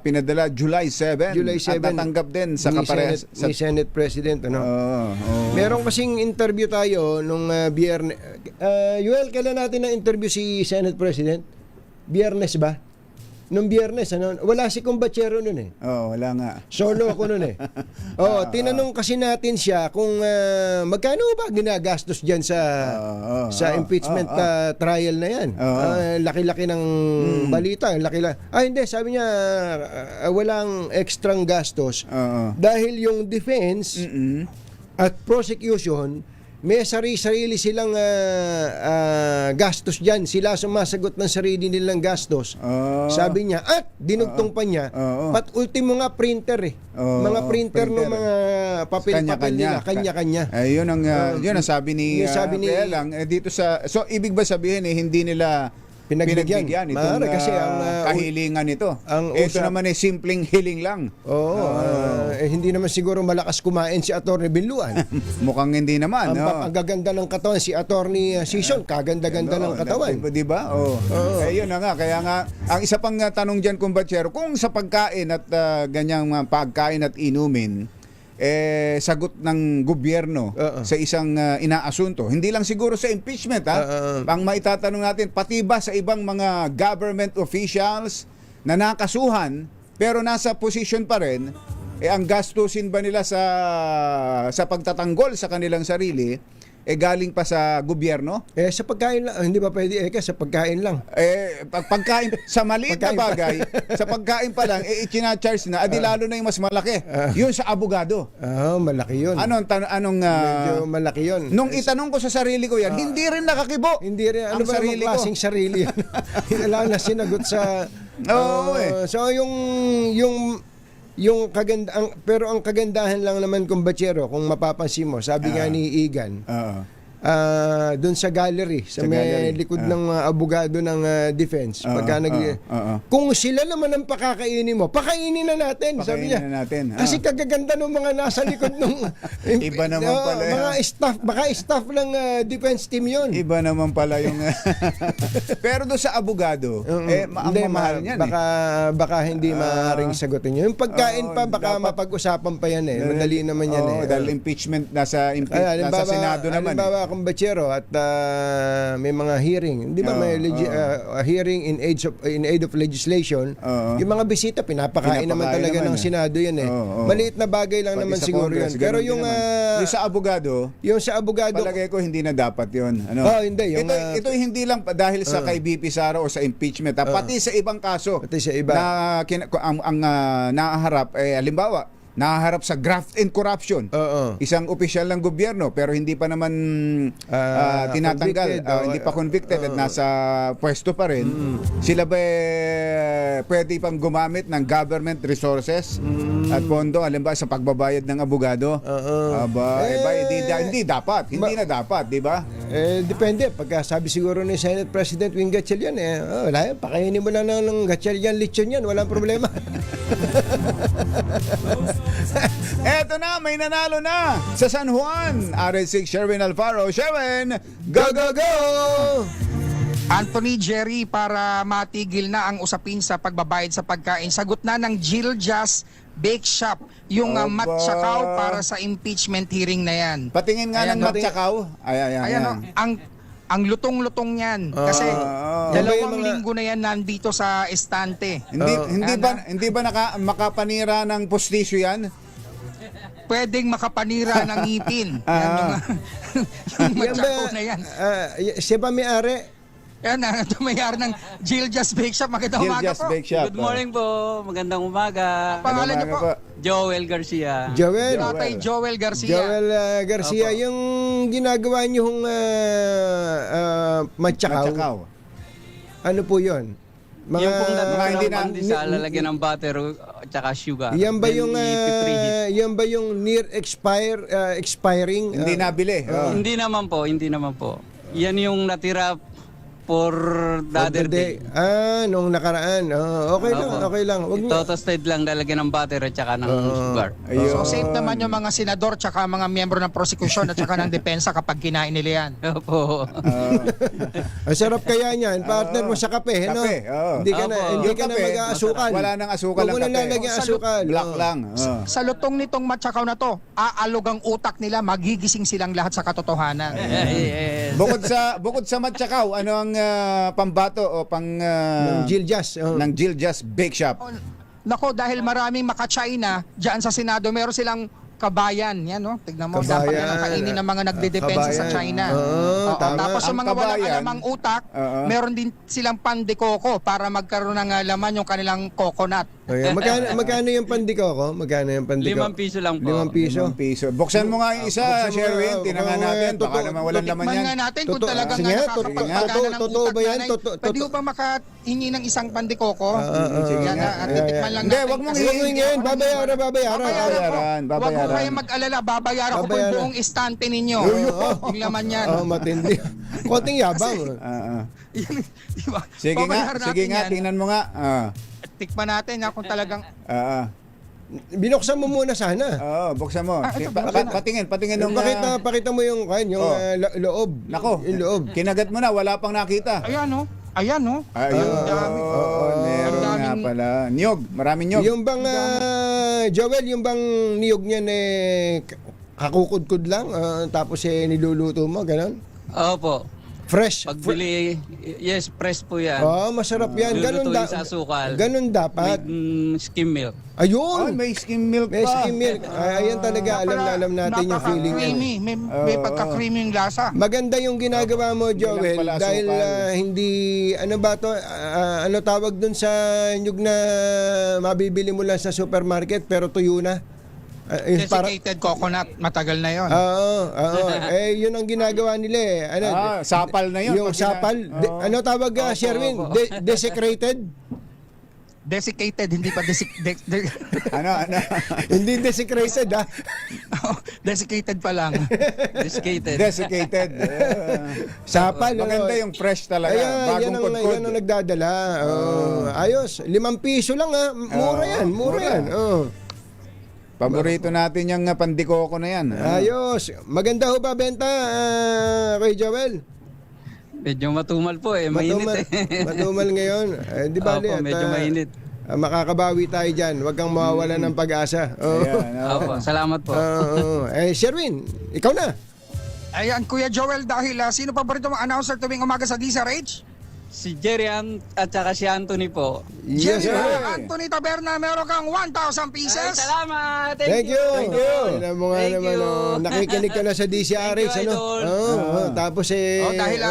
pinadala July 7, July 7 at natanggap din sa kaparehas ni Senate President, ano? Oo. Meron kasing interview tayo nung Biyernes. Yuel, kailan natin na interview si Senate President? Biyernes ba? Nung Biyernes, ano? Wala si Combachero nun eh. Wala nga. Solo ako nun eh. Tinanong kasi natin siya kung magkano ba ginagastos diyan sa impeachment trial na yan. Laki-laki ng balita, hindi, sabi niya walang extrang gastos dahil yung defense at prosecution may sarili silang gastos dyan. Sila sumasagot ng sarili nilang gastos. Sabi niya, at dinugtong pa niya, pat ultimo nga printer eh. Mga printer ng mga papel-papel nila, kanya-kanya. Yun ang sabi ni kaya lang, dito sa, so ibig ba sabihin hindi nila pinagbigyan itong kasi ang kahilingan nito. Ito naman simpleng hiling lang. Hindi naman siguro malakas kumain si Atty. Binluan. Mukhang hindi naman. Ang gaganda ng katawan si Atty. Sison, kaganda-ganda ng katawan. Di ba? Yun na nga. Kaya nga, ang isa pang tanong dyan, Kumbachero, kung sa pagkain at ganyang pagkain at inumin, sagot ng gobyerno sa isang inaasunto. Hindi lang siguro sa impeachment, ang maitatanong natin, pati ba sa ibang mga government officials na nakasuhan pero nasa position pa rin, ang gastusin ba nila sa pagtatanggol sa kanilang sarili galing pa sa gobyerno? Sa pagkain lang, hindi ba pwede sa pagkain lang? Pagkain, sa maliit na bagay, sa pagkain pa lang, ichina-charge na, lalo na yung mas malaki. Yun sa abogado. Malaki yun. Medyo malaki yun. Nung itanong ko sa sarili ko yan, hindi rin nakakibo. Hindi rin, ano ba yung klaseng sarili yan? Wala na sinagot sa... So yung pero ang kagandahan lang naman, Kumbachero, kung mapapansin mo, sabi nga ni Igan, doon sa gallery, may likod ng abogado ng defense, kung sila naman ang pakakainin mo, pakainin na natin, sabi niya. Kasi kagaganda ng mga nasa likod ng iba naman pala mga staff, baka staff ng defense team yun. Iba naman pala yung pero doon sa abogado, ang mamahal niyan. Baka hindi maaaring sagutin yun. Yung pagkain pa, baka mapag-usapan pa yan madali naman yan dahil impeachment nasa Senado naman. Kumbachero, at may mga hearing, di ba, may hearing in aid of legislation, yung mga bisita pinapakain naman talaga ng Senado yan maliit na bagay lang naman siguro yan. Pero yung sa abogado, palagay ko hindi na dapat yun. Hindi. Ito hindi lang dahil sa kay BP Sara o sa impeachment, pati sa ibang kaso na ang nahaharap, halimbawa, nahaharap sa graft and corruption. Isang opisyal ng gobyerno pero hindi pa naman tinatanggal, hindi pa convicted at nasa pwesto pa rin. Sila ba pwede pang gumamit ng government resources at pondo, halimbawa sa pagbabayad ng abogado? Hindi dapat. Hindi na dapat, di ba? Depende. Pagka sabi siguro ni Senate President Wing Gatchalian, wala yan, pakainin mo na ng Gatchalian lechon yan, walang problema. Eto na, may nanalo na sa San Juan. RS6 Sherwin Alfaro. Sherwin, go, go, go! Anthony, Jerry, para matigil na ang usapin sa pagbabayad sa pagkain, sagot na ng Giljas Bake Shop yung matchakaw para sa impeachment hearing na yan. Patingin nga ng matchakaw. Ayan. Ang lutong-lutong yan. Kasi dalawang linggo na yan nandito sa estante. Hindi ba makapanira ng postisyo yan? Pwedeng makapanira ng ngipin. Yan yung matchakaw na yan. Siya ba may-ari? Yan, mayari ng Giljas Bake Shop. Magandang umaga po. Good morning po. Magandang umaga. Pangalan niyo po? Joel Garcia. Joel Joel Garcia. Joel Garcia, yung ginagawa niyong matsakaw, ano po yun? Yung pong hindi sa lalagyan ng butter at saka sugar. Yan ba Then yung i-preheat. yan ba yung near expiring? Hindi nabili. Hindi naman po. Yan yung natira for the other day. Nung nakaraan. Okay lang. Wag na. Toasted lang lalagyan ng butter at saka ng sugar. So safe naman yung mga senador tsaka mga miyembro ng prosecution at tsaka ng depensa kapag kinain nila yan. Opo. Ang sarap kaya niyan, partner mo sa kape, no? Hindi ka na mag-aasukal. Wala nang asukal ang kape. Lalagyan asukal. Black lang. Sa lutong nitong matsakaw na to, aalog ang utak nila, magigising silang lahat sa katotohanan. Bukod sa matsakaw, ano ang pambato o ng Giljas. Ng Giljas Bake Shop? Nako, dahil maraming maka-China diyan sa Senado, meron silang kabayan. Yan, no? Tignan mo, dapat yan ang kainin ng mga nagdedepensa sa China. Tapos yung mga walang alamang utak, meron din silang pandekoko para magkaroon ng laman yung kanilang coconut. Magkano yung pandikoko? 5 piso lang po. 5 piso? 5 piso. Buksan mo nga yung isa, Sherwin. Tinangan natin. Baka naman walang laman yan. Tikman nga natin kung talagang nakakapagpagana ng utak nanay. Pwede mo ba makahingi ng isang pandikoko? Yan, at titikman lang natin. Hindi, wag mong hingin. Babayaran. Wag mo kayo mag-alala. Babayaran ko po yung buong istante ninyo. Yung laman yan. Matindi. Konting yabang. Sige nga, tingnan mo nga. Tikman natin kung talagang... Binuksan mo muna sana. Buksan mo. Patingin nung... Pakita mo yung loob. Nako, yung loob. Kinagat mo na, wala pang nakita. Ayan, no? Meron nga pala. Niyog, maraming niyog. Yung bang, Joel, yung bang niyog niyan kakukudkud lang, tapos niluluto mo, ganun? Opo. Fresh. Pagbili, yes, fresh po yan. Masarap yan. Lulutuin sa asukal. Ganun dapat. Skim milk. Ayun! May skim milk pa. May skim milk. Ayan talaga, alam natin yung feeling. Napaka-creamy. May pagka-creamy yung lasa. Maganda yung ginagawa mo, Joel, dahil hindi, ano ba to, ano tawag dun sa nyug na mabibili mo lang sa supermarket pero tuyo na? Desiccated coconut, matagal na yon. Yun ang ginagawa nila sapal na yun. Yung sapal. Ano tawag, Sherwin? Desecrated? Desiccated, hindi pa ano? Hindi desecrated, ha? Desiccated pa lang. Desiccated. Sapal. Maganda yung fresh talaga. Bagong kudkod. Yan ang nagdadala. Ayos. 5 piso lang, ha? Mura yan. Paborito natin yung pandikoko na yan. Ayos. Maganda ho ba benta, kay Joel? Medyo matumal po mainit Matumal ngayon. Di ba? Medyo mainit. Makakabawi tayo dyan. Huwag kang mawawala ng pag-asa. Salamat po. Sherwin, ikaw na. Ayan, Kuya Joel, dahil sino pa ba rito ang announcer tuwing umaga sa DZRH? Si Jerry at saka si Anthony po. Yes, sir. Anthony Taberna, meron kang 1,000 pieces. Salamat. Thank you. Alam mo nga naman, nakikinig ka na sa DCRH, ano? Tapos dahil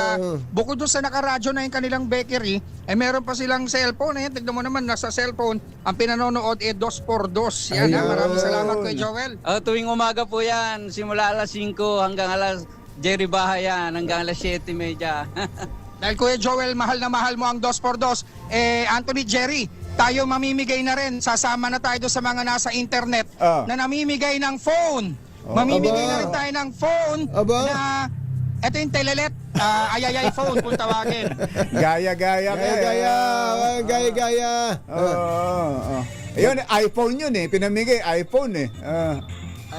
bukod doon sa nakaradyo na yung kanilang bakery, meron pa silang cellphone. Tignan mo naman, nasa cellphone, ang pinanonood 2x2. Yan, maraming salamat kay Joel. Tuwing umaga po yan, simula alas 5 hanggang alas Jerry Bahay yan, hanggang alas 7:30. Dahil Kuya Joel, mahal na mahal mo ang 2x2, Anthony, Jerry, tayo mamimigay na rin. Sasama na tayo sa mga nasa internet na namimigay ng phone. Mamimigay na rin tayo ng phone na, eto yung telelet, ayayay phone kung tawagin. Gaya-gaya. Ayun, iPhone yun pinamigay, iPhone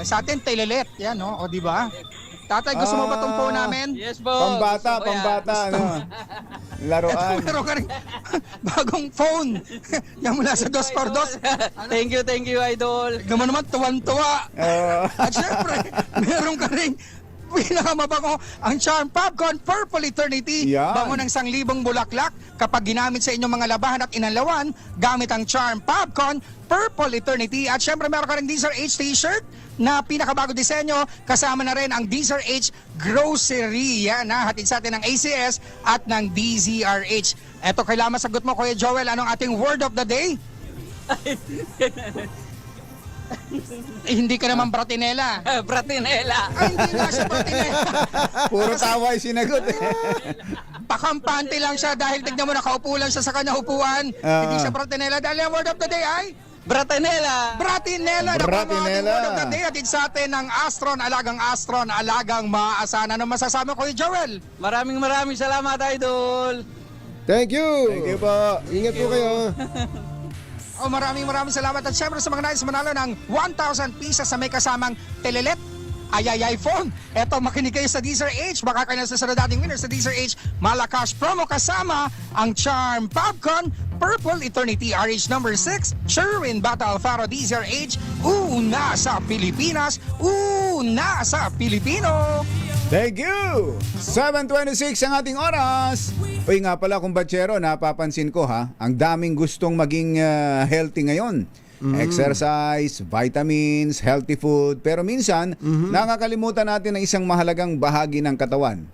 Sa atin, telelet, yan, no? O, di ba? Tatay, gusto mo ba itong phone namin? Yes, po. Pambata, laruan. Meron ka rin bagong phone. Yan mula sa 2x2. Thank you, Idol. Naman tuwan-tuwa. At syempre, meron ka rin pinakamabango ang Charm Popcorn Purple Eternity. Bango ng 1,000 bulaklak kapag ginamit sa inyong mga labahan at inanlawan gamit ang Charm Popcorn Purple Eternity. At syempre meron ka rin DZRH t-shirt na pinakabago disenyo, kasama na rin ang DZRH Grocery. Yan, hatid sa atin ng ACS at ng DZRH. Eto, kailangan sagot mo, Kuya Joel, anong ating word of the day? Hindi ka naman Bratinela. Bratinela. Ay, hindi nga siya Bratinela. Puro tawa yung sinagot eh. Pakampante lang siya dahil tignan mo nakaupo lang siya sa kanyang upuan. Hindi siya Bratinela. Dahil ang word of the day ay Bratinela. Bratinela. Bratinela. Word of the day atid sa atin ng Astron, alagang maaasahan. Ano masasabi ko, Joel? Maraming salamat, Idol. Thank you. Thank you po. Ingat po kayo. Maraming salamat. At syempre sa mga nais manalo ng 1,000 pieces sa may kasamang telelet, ayayay phone. Eto, makinig kayo sa Deezer H. Baka kayo na sa dating winner sa Deezer H. Malakas promo kasama ang Charm Popcorn Purple Eternity RH number 6. Sherwin Bata Alfaro Deezer H. Una sa Pilipinas. Una sa Pilipino. Thank you! 7:26 ang ating oras. Uy nga pala kumbachero, napapansin ko ha, ang daming gustong maging healthy ngayon. Exercise, vitamins, healthy food. Pero minsan, nakakalimutan natin ang isang mahalagang bahagi ng katawan.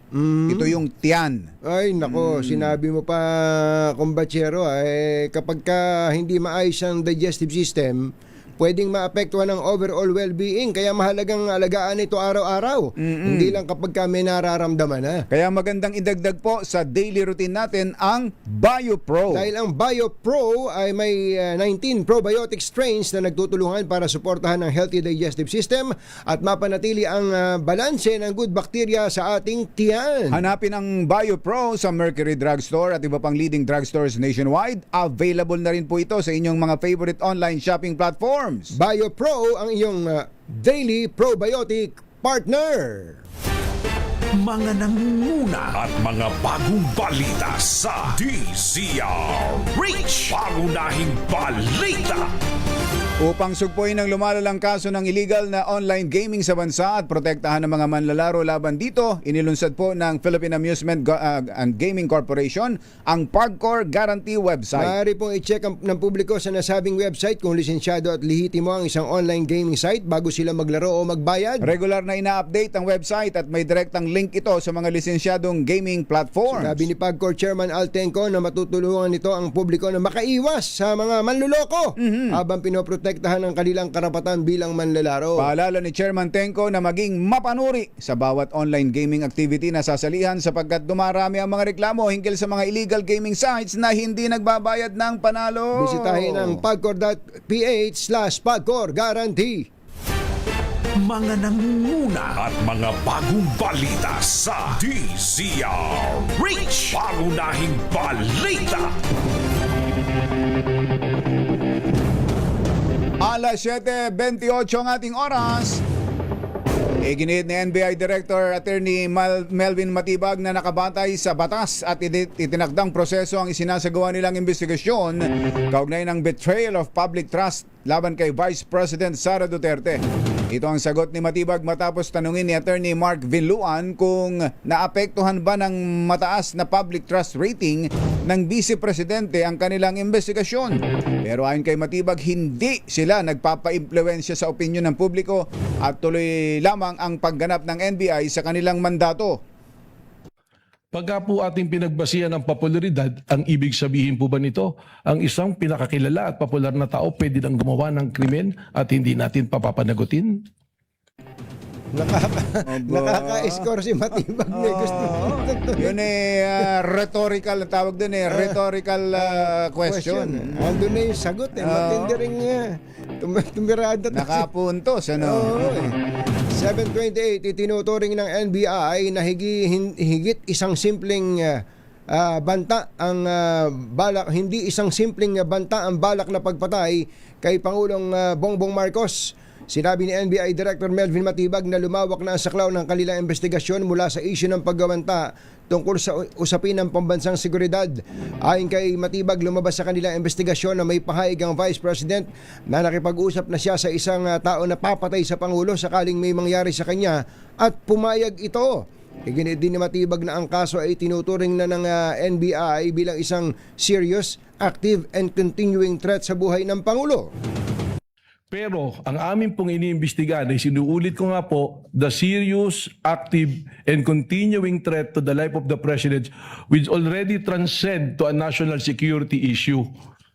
Ito yung tiyan. Ay, nako, sinabi mo pa, kumbachero, kapag ka hindi maayos ang digestive system, pwedeng maapektuhan ng overall well-being. Kaya mahalagang alagaan ito araw-araw. Hindi lang kapag ka may nararamdaman na. Kaya magandang idagdag po sa daily routine natin ang BioPro. Dahil ang BioPro ay may 19 probiotic strains na nagtutulungan para suportahan ang healthy digestive system at mapanatili ang balanse ng good bacteria sa ating tiyan. Hanapin ang BioPro sa Mercury Drugstore at iba pang leading drugstores nationwide. Available na rin po ito sa inyong mga favorite online shopping platform. BioPro ang iyong daily probiotic partner. Mga nangunguna at mga bagong balita sa DZRH. Pangunahing balita. Upang sugpuin ang lumalalang kaso ng illegal na online gaming sa bansa at protektahan ng mga manlalaro laban dito, inilunsad po ng Philippine Amusement and Gaming Corporation ang Parkour Guarantee website. Maaari pong i-check ng publiko sa nasabing website kung lisensyado at lihitimo ang isang online gaming site bago sila maglaro o magbayad. Regular na ina-update ang website at may direktang link ito sa mga lisensyadong gaming platforms. Sabi ni Parkour Chairman Al Tenco na matutulungan nito ang publiko na makaiwas sa mga manluloko habang pinoprotektahan ang kanilang karapatan bilang manlalaro. Paalala ni Chairman Tenco na maging mapanuri sa bawat online gaming activity na sasalihan sapagkat dumarami ang mga reklamo hinggil sa mga illegal gaming sites na hindi nagbabayad ng panalo. Bisitahin ang pagcor.ph/Pagcor Guarantee. Mga nangunguna at mga bagong balita sa DZRH. Pangunahing balita. Alas 7:28 ang ating oras. Iginit ni NBI Director Attorney Melvin Matibag na nakabatay sa batas at itinakdang proseso ang isinasagawa nilang investigasyon kaugnay ng betrayal of public trust laban kay Vice President Sara Duterte. Ito ang sagot ni Matibag matapos tanungin ni Attorney Mark Vinluan kung naapektuhan ba ng mataas na public trust rating ng Vice Presidente ang kanilang investigasyon. Pero ayon kay Matibag, hindi sila nagpapa-impluwensya sa opinyon ng publiko at tuloy lamang ang pagganap ng NBI sa kanilang mandato. Pagka po ating pinagbasihan ng popularidad, ang ibig sabihin po ba nito, ang isang pinakakilala at popular na tao pwede nang gumawa ng krimen at hindi natin papapanagutin? Nakaka-score si Matibag. Yun rhetorical, tawag dun rhetorical question. Andun na yung sagot matindi ring tumirada. Nakapuntos, ano? 728, itinuturing ng NBI na higit isang simpleng banta ang balak, hindi isang simpleng banta ang balak na pagpatay kay Pangulong Bongbong Marcos. Sinabi ni NBI Director Melvin Matibag na lumawak na ang saklaw ng kanilang investigasyon mula sa isyu ng paggawanta tungkol sa usapin ng pambansang seguridad. Ayon kay Matibag, lumabas sa kanilang investigasyon na may pahayag ang Vice President na nakipag-usap na siya sa isang tao na papatay sa Pangulo sakaling may mangyari sa kanya at pumayag ito. Iginit din ni Matibag na ang kaso ay tinuturing na ng NBI bilang isang serious, active and continuing threat sa buhay ng Pangulo. Pero ang amin pong iniimbestigahan ay sinuulit ko nga po, the serious, active, and continuing threat to the life of the President which already transcend to a national security issue.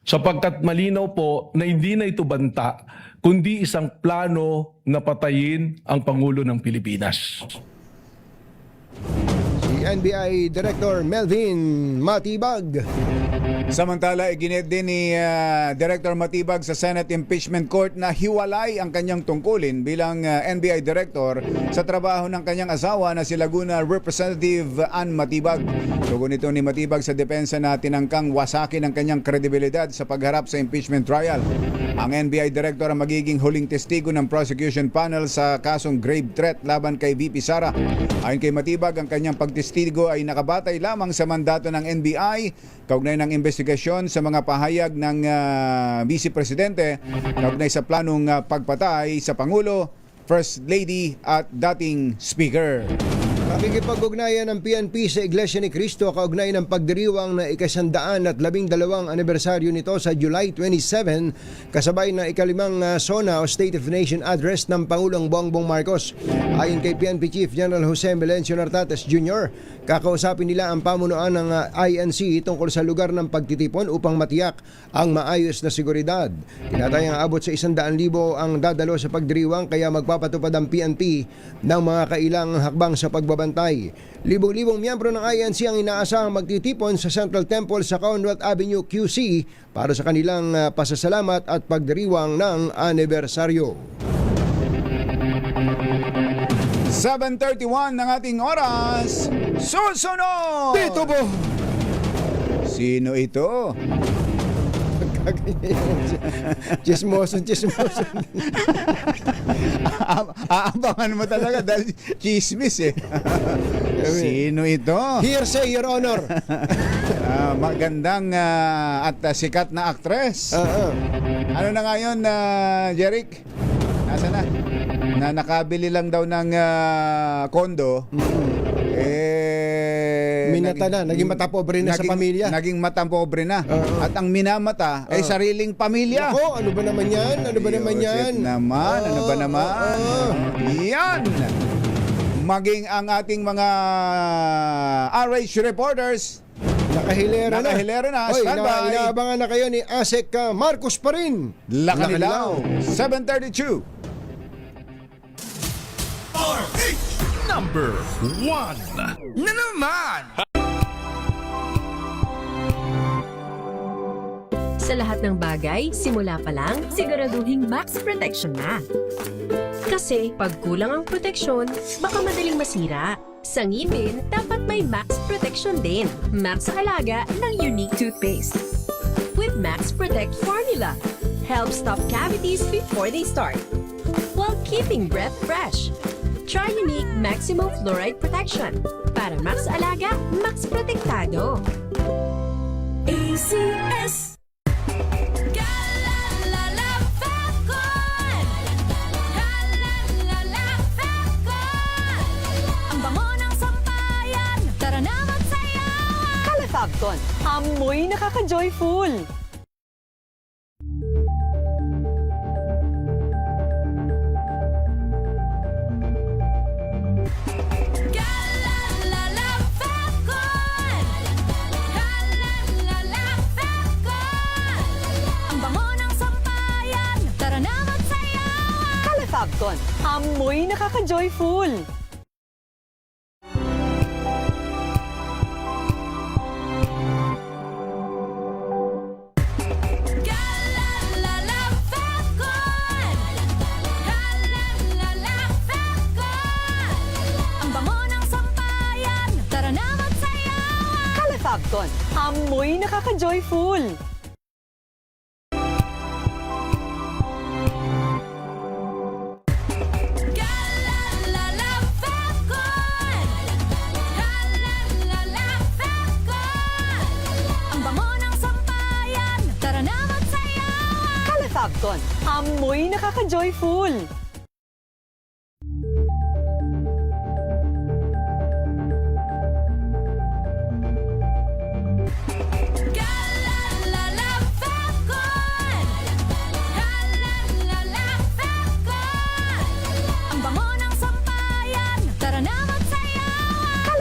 Sapagkat malinaw po na hindi na ito banta, kundi isang plano na patayin ang Pangulo ng Pilipinas. Si NBI Director Melvin Matibag. Samantala, iginit din ni Director Matibag sa Senate Impeachment Court na hiwalay ang kanyang tungkulin bilang NBI Director sa trabaho ng kanyang asawa na si Laguna Representative Ann Matibag. Tugon ito ni Matibag sa depensa na tinangkang wasakin ang kanyang kredibilidad sa pagharap sa impeachment trial. Ang NBI Director ang magiging huling testigo ng prosecution panel sa kasong grave threat laban kay VP Sara. Ayon kay Matibag, ang kanyang pagtestigo ay nakabatay lamang sa mandato ng NBI kaugnay ng investigasyon sa mga pahayag ng Vice Presidente kaugnay sa planong pagpatay sa Pangulo, First Lady at dating Speaker. Pakikipag-ugnayan ng PNP sa Iglesia ni Cristo kaugnay ng pagdiriwang na ika-112 anibersaryo nito sa July 27 kasabay na ikalimang SONA o State of the Nation Address ng Pangulong Bongbong Marcos. Ayon kay PNP Chief General Jose Melencio Nartates Jr., kakausapin nila ang pamunuan ng INC tungkol sa lugar ng pagtitipon upang matiyak ang maayos na seguridad. Tinatayang abot sa 100,000 ang dadalo sa pagdiriwang kaya magpapatupad ang PNP ng mga kailangang hakbang sa pagbabantay. Libong-libong miyembro ng INC ang inaasahang magtitipon sa Central Temple sa Commonwealth Avenue, QC para sa kanilang pasasalamat at pagdiriwang ng anibersaryo. 7:31 ng ating oras. Susunod! Dito po! Sino ito? Chismoson. Aabangan mo talaga dahil chismis eh. Sino ito? Hearsay, Your Honor. Magandang at sikat na aktres. Ano na ngayon, Jeric? Nasaan na? Na nakabili lang daw ng kondo. Minata na, naging matapobre na sa pamilya. Naging matapobre na. At ang minamata ay sariling pamilya. Ako, ano ba naman yan? Ano ba naman yan? Ano ba naman? Yan! Maging ang ating mga RH reporters Nakahilera na. Oy, standby. Inaabangan na kayo ni Asek Marcos pa rin. Lakanilaw. 7:32. Number 1 na naman! Sa lahat ng bagay, simula pa lang, siguraduhing max protection na. Kasi pag kulang ang proteksyon, baka madaling masira. Sa ngipin, dapat may max protection din. Max sa alaga ng unique toothpaste. With Max Protect Formula, help stop cavities before they start, while keeping breath fresh. Try unique Maximum Fluoride Protection para max alaga, max protektado. ACS. Fabcon, amoy nakaka-joyful. Fabcon, amoy nakaka-joyful. Fabcon, amoy nakaka-joyful. Fabcon, amoy nakaka-joyful.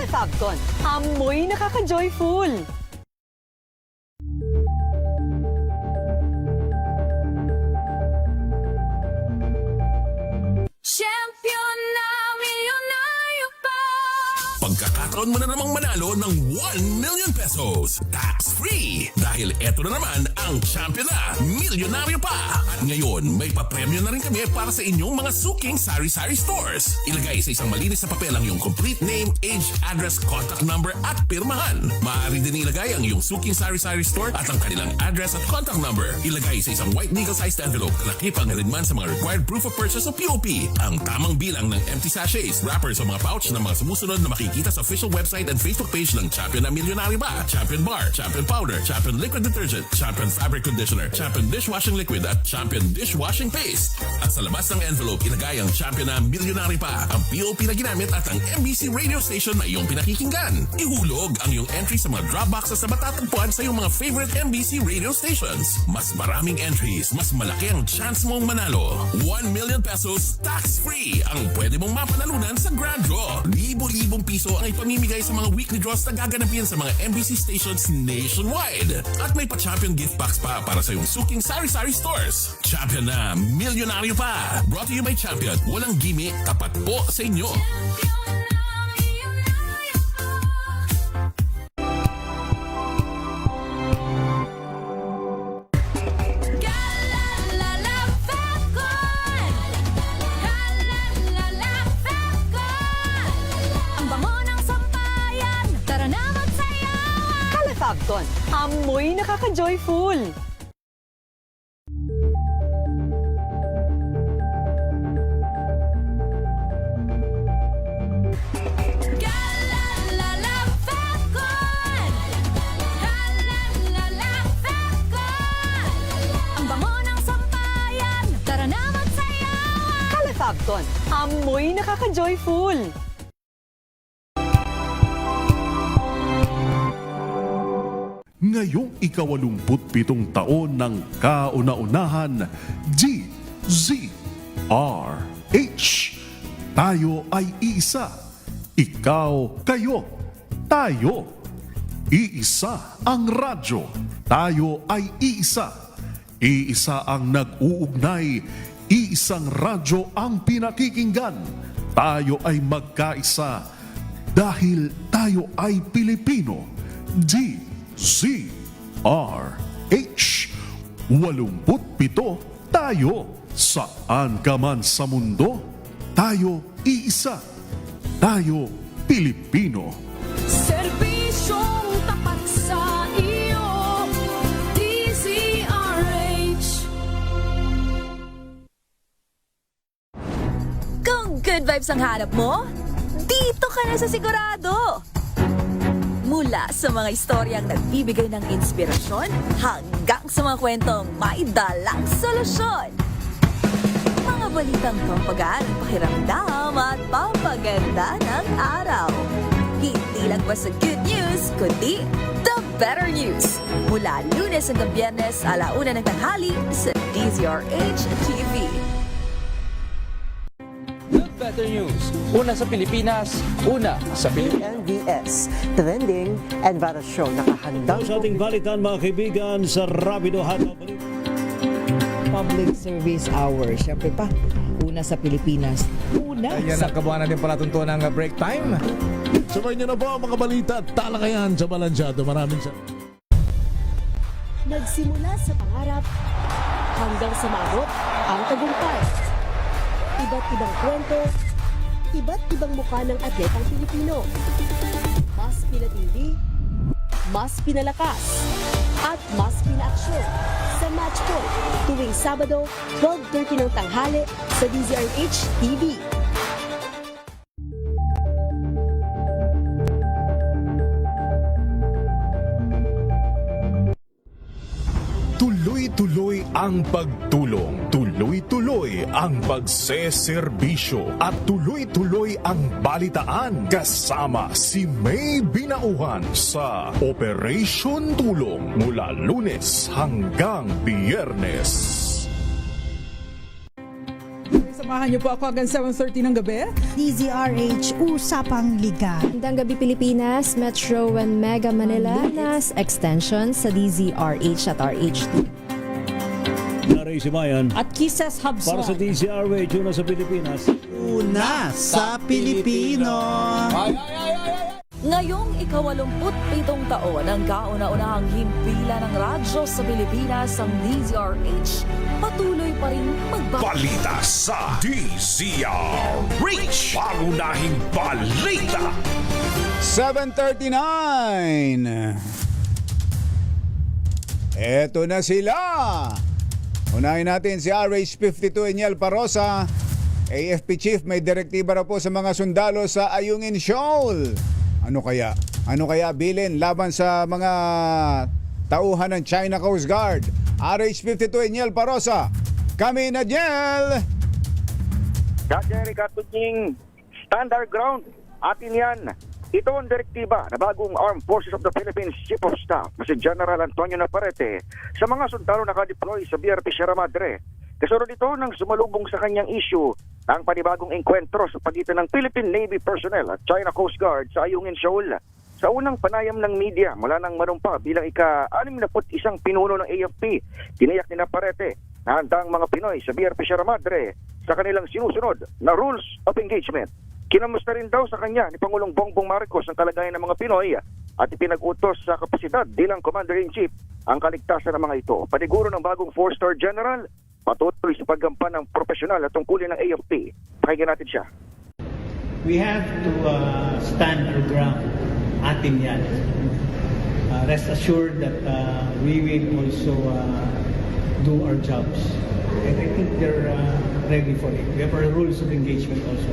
Fabcon, amoy nakaka-joyful. Magkakaroon mo na namang manalo ng 1 million pesos. Tax-free! Dahil eto na naman ang champion na milyonaryo pa. At ngayon, may papremyo na rin kami para sa inyong mga suking sari-sari stores. Ilagay sa isang malinis na papel ang iyong complete name, age, address, contact number at pirmahan. Maaari din ilagay ang iyong suking sari-sari store at ang kanilang address at contact number. Ilagay sa isang white legal-sized envelope na nakipang man sa mga required proof of purchase o POP. Ang tamang bilang ng empty sachets, wrappers o mga pouch ng mga sumusunod na makikita sa official website and Facebook page ng Champion na Milyonaryo Ba, Champion Bar, Champion Powder, Champion Liquid Detergent, Champion Fabric Conditioner, Champion Dishwashing Liquid at Champion Dishwashing Paste. At sa labas ng envelope, ilagay ang Champion na Milyonaryo Pa, ang POP na ginamit at ang MBC radio station na iyong pinakikinggan. Ihulog ang iyong entry sa mga drop boxes na matatagpuan sa iyong mga favorite MBC radio stations. Mas maraming entries, mas malaki ang chance mong manalo. 1 million pesos tax-free ang pwede mong mapanalunan sa Grand Draw. Libo-libong piso ang ipamimigay sa mga weekly draws na gaganapin sa mga MBC stations nationwide. At may pa-champion gift box pa para sa iyong suking sari-sari stores. Champion na milyonaryo pa. Brought to you by Champion. Walang gimmick, tapat po sa inyo. Fabcon, amoy nakaka-joyful. Fabcon, amoy nakaka-joyful. Ngayong ika-87 taon ng kauna-unahan, DZRH. Tayo ay iisa. Ikaw, kayo, tayo. Iisa ang radyo. Tayo ay iisa. Iisa ang nag-uugnay. Iisang radyo ang pinakikinggan. Tayo ay magkaisa. Dahil tayo ay Pilipino. DZRH. 87 tayo. Saan ka man sa mundo, tayo iisa. Tayo Pilipino. Serbisyong tapat sa iyo, DZRH. Kung good vibes ang hanap mo, dito ka na sa sigurado. Mula sa mga istoryang nagbibigay ng inspirasyon hanggang sa mga kwentong may dalang solusyon. Mga balitang pampagaan ng pakiramdam at pampaganda ng araw. Hindi lang ba sa good news, kundi the better news. Mula Lunes hanggang Biyernes, 1:00 ng tanghali sa DZRH TV. Better news. Una sa Pilipinas, una sa Pilipinas. NBS, Trending and Viral Show. Nakahandang sa ating balitan mga kaibigan sa Rapido Hataw Public Service Hour. Siyempre pa, una sa Pilipinas. Una Ayan ang kabuuan natin palatuntunan ng break time. Sabay niyo na po ang mga balita at talakayan sa Balansyado. Maraming Nagsimula sa pangarap hanggang sa maabot ang tagumpay. Iba't ibang kwento, iba't ibang mukha ng atletang Pilipino. Mas pinatindi, mas pinalakas, at mas pinaaksyon sa Match Point tuwing Sabado, 12:30 ng tanghali sa DZRH TV. Tuloy-tuloy ang pagtulong, tuloy-tuloy ang pagseserbisyo at tuloy-tuloy ang balitaan kasama si May Binauhan sa Operation Tulong mula Lunes hanggang Biyernes. Samahan niyo po ako hanggang 7:30 ng gabi. DZRH Usapang Liga. Magandang gabi Pilipinas, Metro and Mega Manila, Nas Extension sa DZRH at RHT. Naray Sibayan. At Kisses Hubson. Para sa DZRH, una sa Pilipinas. Una sa Pilipino. Ngayong ika-87 taon ang kauna-unahang himpilan ng radyo sa Pilipinas, ang DZRH, patuloy pa rin Balita sa DZRH. Pangunahing balita. 7:39. Eto na sila. Unahin natin si RH52 Eniel Parosa. AFP Chief, may direktiba na po sa mga sundalo sa Ayungin Shoal. Ano kaya bilin laban sa mga tauhan ng China Coast Guard? RH52 Eniel Parosa. Kami na Jel. Jerry Katunying, stand our ground. Atin yan. Ito ang direktiba na bagong Armed Forces of the Philippines Chief of Staff na si General Antonio Navarrete sa mga sundalo nakadeploy sa BRP Sierra Madre. Kasunod ito nang sumalubong sa kanyang issue ang panibagong engkwentro sa pagitan ng Philippine Navy personnel at China Coast Guard sa Ayungin Shoal. Sa unang panayam ng media mula nang manumpa bilang ika-61 pinuno ng AFP, tiniyak ni Navarrete na handa ang mga Pinoy sa BRP Sierra Madre sa kanilang sinusunod na rules of engagement. Kinamusta rin daw sa kanya ni Pangulong Bongbong Marcos ang kalagayan ng mga Pinoy at ipinag-utos sa kapasidad bilang Commander-in-Chief ang kaligtasan ng mga ito. Paniguro ng bagong 4-star General, patuloy sa paggampan ng profesional at tungkulin ng AFP. Pakinggan natin siya. We have to stand our ground. Atin yan. Rest assured that we will also do our jobs. And I think they're ready for it. We have our rules of engagement also.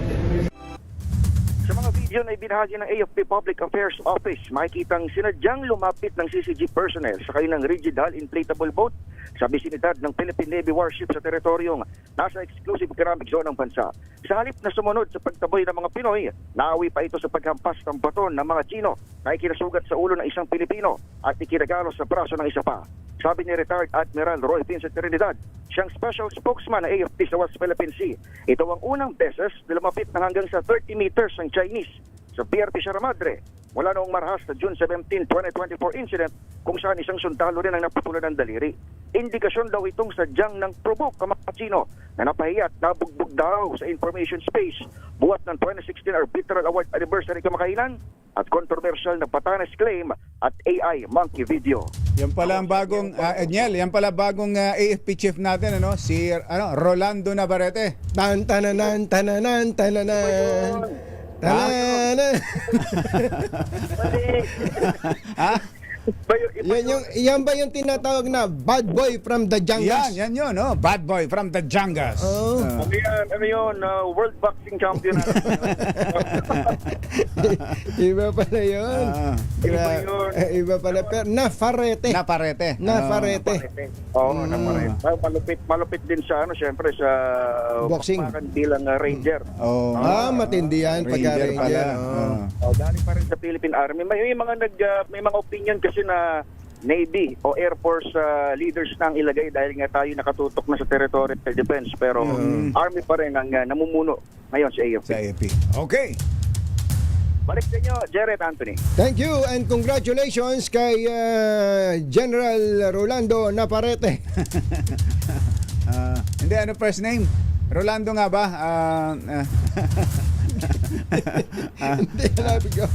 Sa mga video na ibinahagi ng AFP Public Affairs Office, makikitang sinadyang lumapit ng CCG personnel sa kanilang rigid hull inflatable boat sa bisinidad ng Philippine Navy warship sa teritoryong nasa exclusive economic zone ng bansa. Sa halip na sumunod sa pagtaboy ng mga Pinoy, naawi pa ito sa paghampas ng baton ng mga Chino na ikinasugat sa ulo ng isang Pilipino at ikinagalo sa braso ng isa pa. Sabi ni retired Admiral Roy Vincent Trinidad, siyang special spokesman ng AFP sa West Philippine Sea. Ito ang unang beses na lumapit ng hanggang sa 30 meters ang Chinese sa BRP Sierra Madre mula noong marahas na June 17, 2024 incident kung saan isang sundalo rin ang naputulan ng daliri. Indikasyon daw itong sadyang ng provoke ang mga Chino na napahiya at nabugbog daw sa information space buhat ng 2016 Arbitral Award Anniversary kamakailan at controversial na Batanes claim at AI monkey video. Yan pala ang bagong Eniel, yan pala bagong AFP chief natin si Rolando Navarrete. Tananan. Yan ba yung tinatawag na bad boy from the Jangas? Yan yun, bad boy from the Jangas. Ano yun? World Boxing Champion. Iba pala yun. Iba pala. Pero Navarrete. Oo, Navarrete. Malupit din sa syempre sa boxing bilang ranger. Matindi yan pagka ranger. Galing pa rin sa Philippine Army. May mga opinion kasi na Navy o Air Force leaders na ang ilagay dahil nga tayo nakatutok na sa territorial defense, pero Army pa rin ang namumuno ngayon sa AFP. Okay. Balik sa inyo, Jared Anthony. Thank you and congratulations kay General Rolando Navarrete. Hindi, ano first name? Rolando nga ba? Hindi, hanapin ko.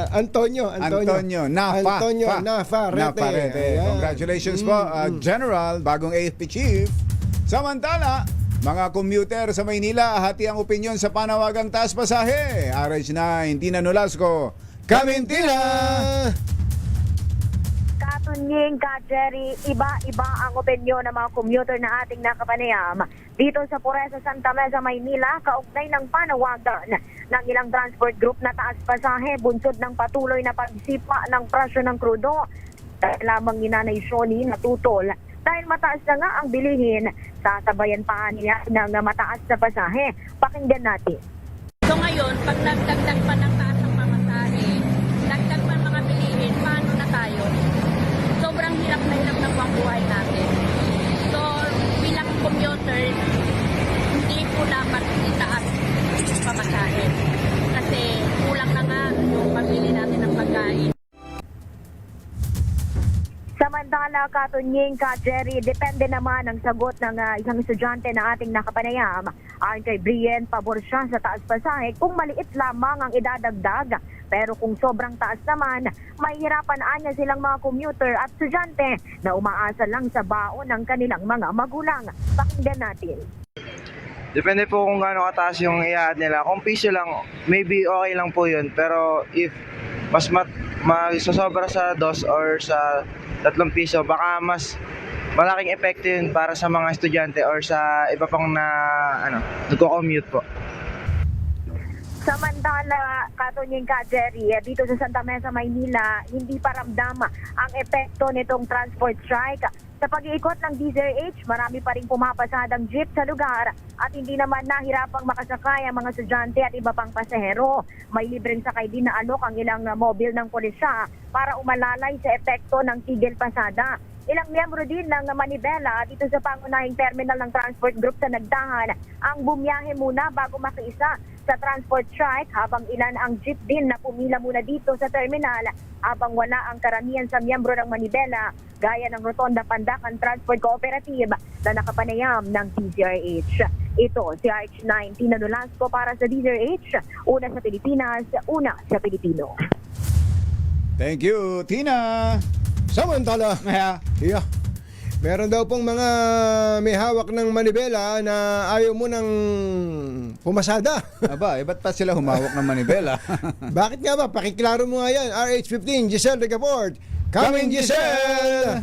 Antonio Navarrete. Congratulations po, General, bagong AFP Chief. Samantala, mga commuter sa Maynila, hati ang opinyon sa panawagang taas pasahe. RH9, Tina Nolasco, Kamintina! Katunying, Jerry, iba-iba ang opinyon ng mga commuter na ating nakapanayam dito sa Puresa, Santa Mesa, Maynila, kaugnay ng panawagan ng ilang transport group na taas pasahe bunsod ng patuloy na pagsipa ng presyo ng krudo. Dahil lamang ni Nanay Shoni natutol dahil mataas na nga ang bilihin, sasabayan pa niya ng mataas na pasahe. Pakinggan natin. So ngayon, pag nagdagdag pa ng taas ng pamasahe, dagdag pa mga bilihin, paano na tayo? Sobrang hirap na ang buhay natin. So, bilang commuter, hindi po dapat itaas yung pamasahe. Kasi kulang na nga yung pamili natin ng pagkain. Samantala, Katunying, Jerry, depende naman ang sagot ng isang estudyante na ating nakapanayam. Ayon kay Brian, pabor siya sa taas pasahe kung maliit lamang ang idadagdag Pero kung sobrang taas naman, mahihirapan anya silang mga commuter at estudyante na umaasa lang sa baon ng kanilang mga magulang. Pakinggan natin. Depende po kung gaano kataas yung i-add nila. Kung piso lang, maybe okay lang po yun. Pero if mas masosobra sa 2 or sa 3 piso, baka mas malaking epekto yun para sa mga estudyante or sa iba pang nagko-commute po. Samantala, Katunying ka, Jerry, dito sa Santa Mesa, Maynila, hindi pa ramdam ang epekto nitong transport strike. Sa pag-iikot ng DZRH, marami pa rin pumapasadang jeep sa lugar at hindi naman nahirapang makasakay ang mga estudyante at iba pang pasahero. May libreng sakay din na alok ang ilang mobil ng pulisya para umalalay sa epekto ng tigil pasada. Ilang miyembro din ng Manibela dito sa pangunahing terminal ng transport group sa Nagdahan ang bumiyahe muna bago makiisa sa transport strike, habang ilan ang jeep din na pumila muna dito sa terminal habang wala ang karamihan sa miyembro ng Manibela gaya ng Rotonda Pandacan Transport Cooperative na nakapanayam ng DZRH. Ito si RH9 Tina Nolasco para sa DZRH, una sa Pilipinas, una sa Pilipino. Thank you, Tina. Samantala, meron daw pong mga may hawak ng manibela na ayaw mo nang pumasada. Aba, ba't pa sila humawak ng manibela? Bakit nga ba? Pakiklaro mo nga yan. RH15, Giselle Ricaport. Coming, Giselle!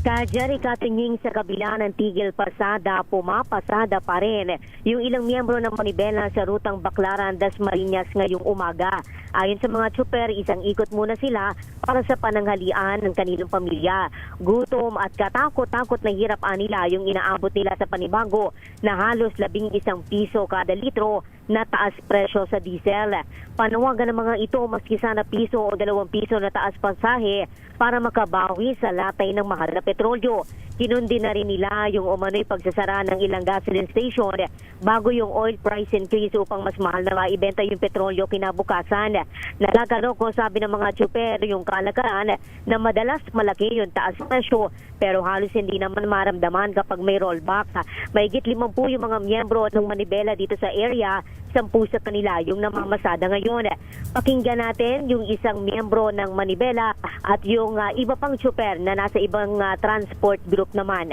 Jerry, Katunying, sa kabila ng tigil pasada, pumapasada pa rin yung ilang miyembro ng Manibela sa rutang Baclaran, Dasmariñas ngayong umaga. Ayon sa mga tsuper, isang ikot muna sila para sa pananghalian ng kanilang pamilya. Gutom at katakot-takot na hirap nila yung inaabot nila sa panibago na halos 11 piso kada litro na taas presyo sa diesel. Panawagan ng mga ito maski sana piso o 2 piso na taas pasahe para makabawi sa latay ng mahal na petrolyo. Kinundi na rin nila yung umano'y pagsasara ng ilang gasoline station bago yung oil price increase upang mas mahal na maibenta yung petrolyo kinabukasan. Nagagaloko, sabi ng mga tsuper, yung kalakaran na madalas malaki yung taas presyo pero halos hindi naman maramdaman kapag may rollback. Mahigit 50 yung mga miyembro ng Manibela dito sa area, 10 sa kanila yung namamasada ngayon. Pakinggan natin yung isang miyembro ng Manibela at yung iba pang tsuper na nasa ibang transport group naman.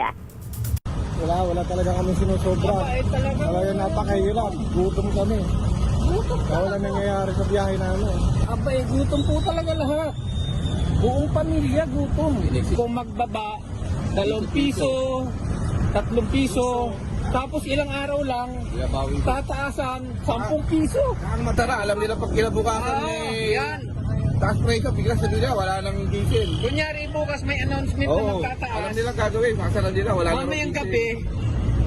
Wala talaga kami sinusobra. Talaga napakahirap. Gutom kami. Wala nangyayari sa biyahe namin. Abay, gutom po talaga lahat. Buong pamilya gutom. Kung magbaba, 2 piso, 3 piso, tapos ilang araw lang, tataasan 10 piso. Ang matara, alam nila pag kinabukasan yan. taas presyo, bigla sa nila, wala nang diesel. Kunyari bukas may announcement na magtataas. Alam nila gagawin, makasara nila, wala nang diesel. Mamayang gabi,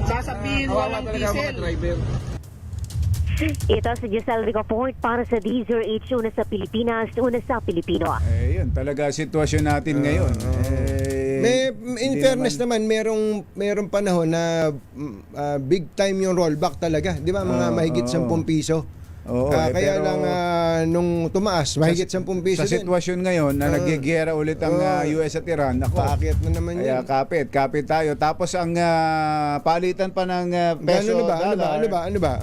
sasabihin walang diesel. Ito si Giselle Ricaport para sa DZRH, una sa Pilipinas, una sa Pilipino. Yun talaga sitwasyon natin ngayon. In fairness naman, merong panahon na big time yung rollback talaga. Di ba? Mga mahigit 10 piso. Kaya lang nung tumaas, mahigit 10 piso sa sitwasyon ngayon na nagigera ulit ang US at Iran, paakyat na naman yan. Kapit tayo. Tapos ang palitan pa ng peso Ano ba?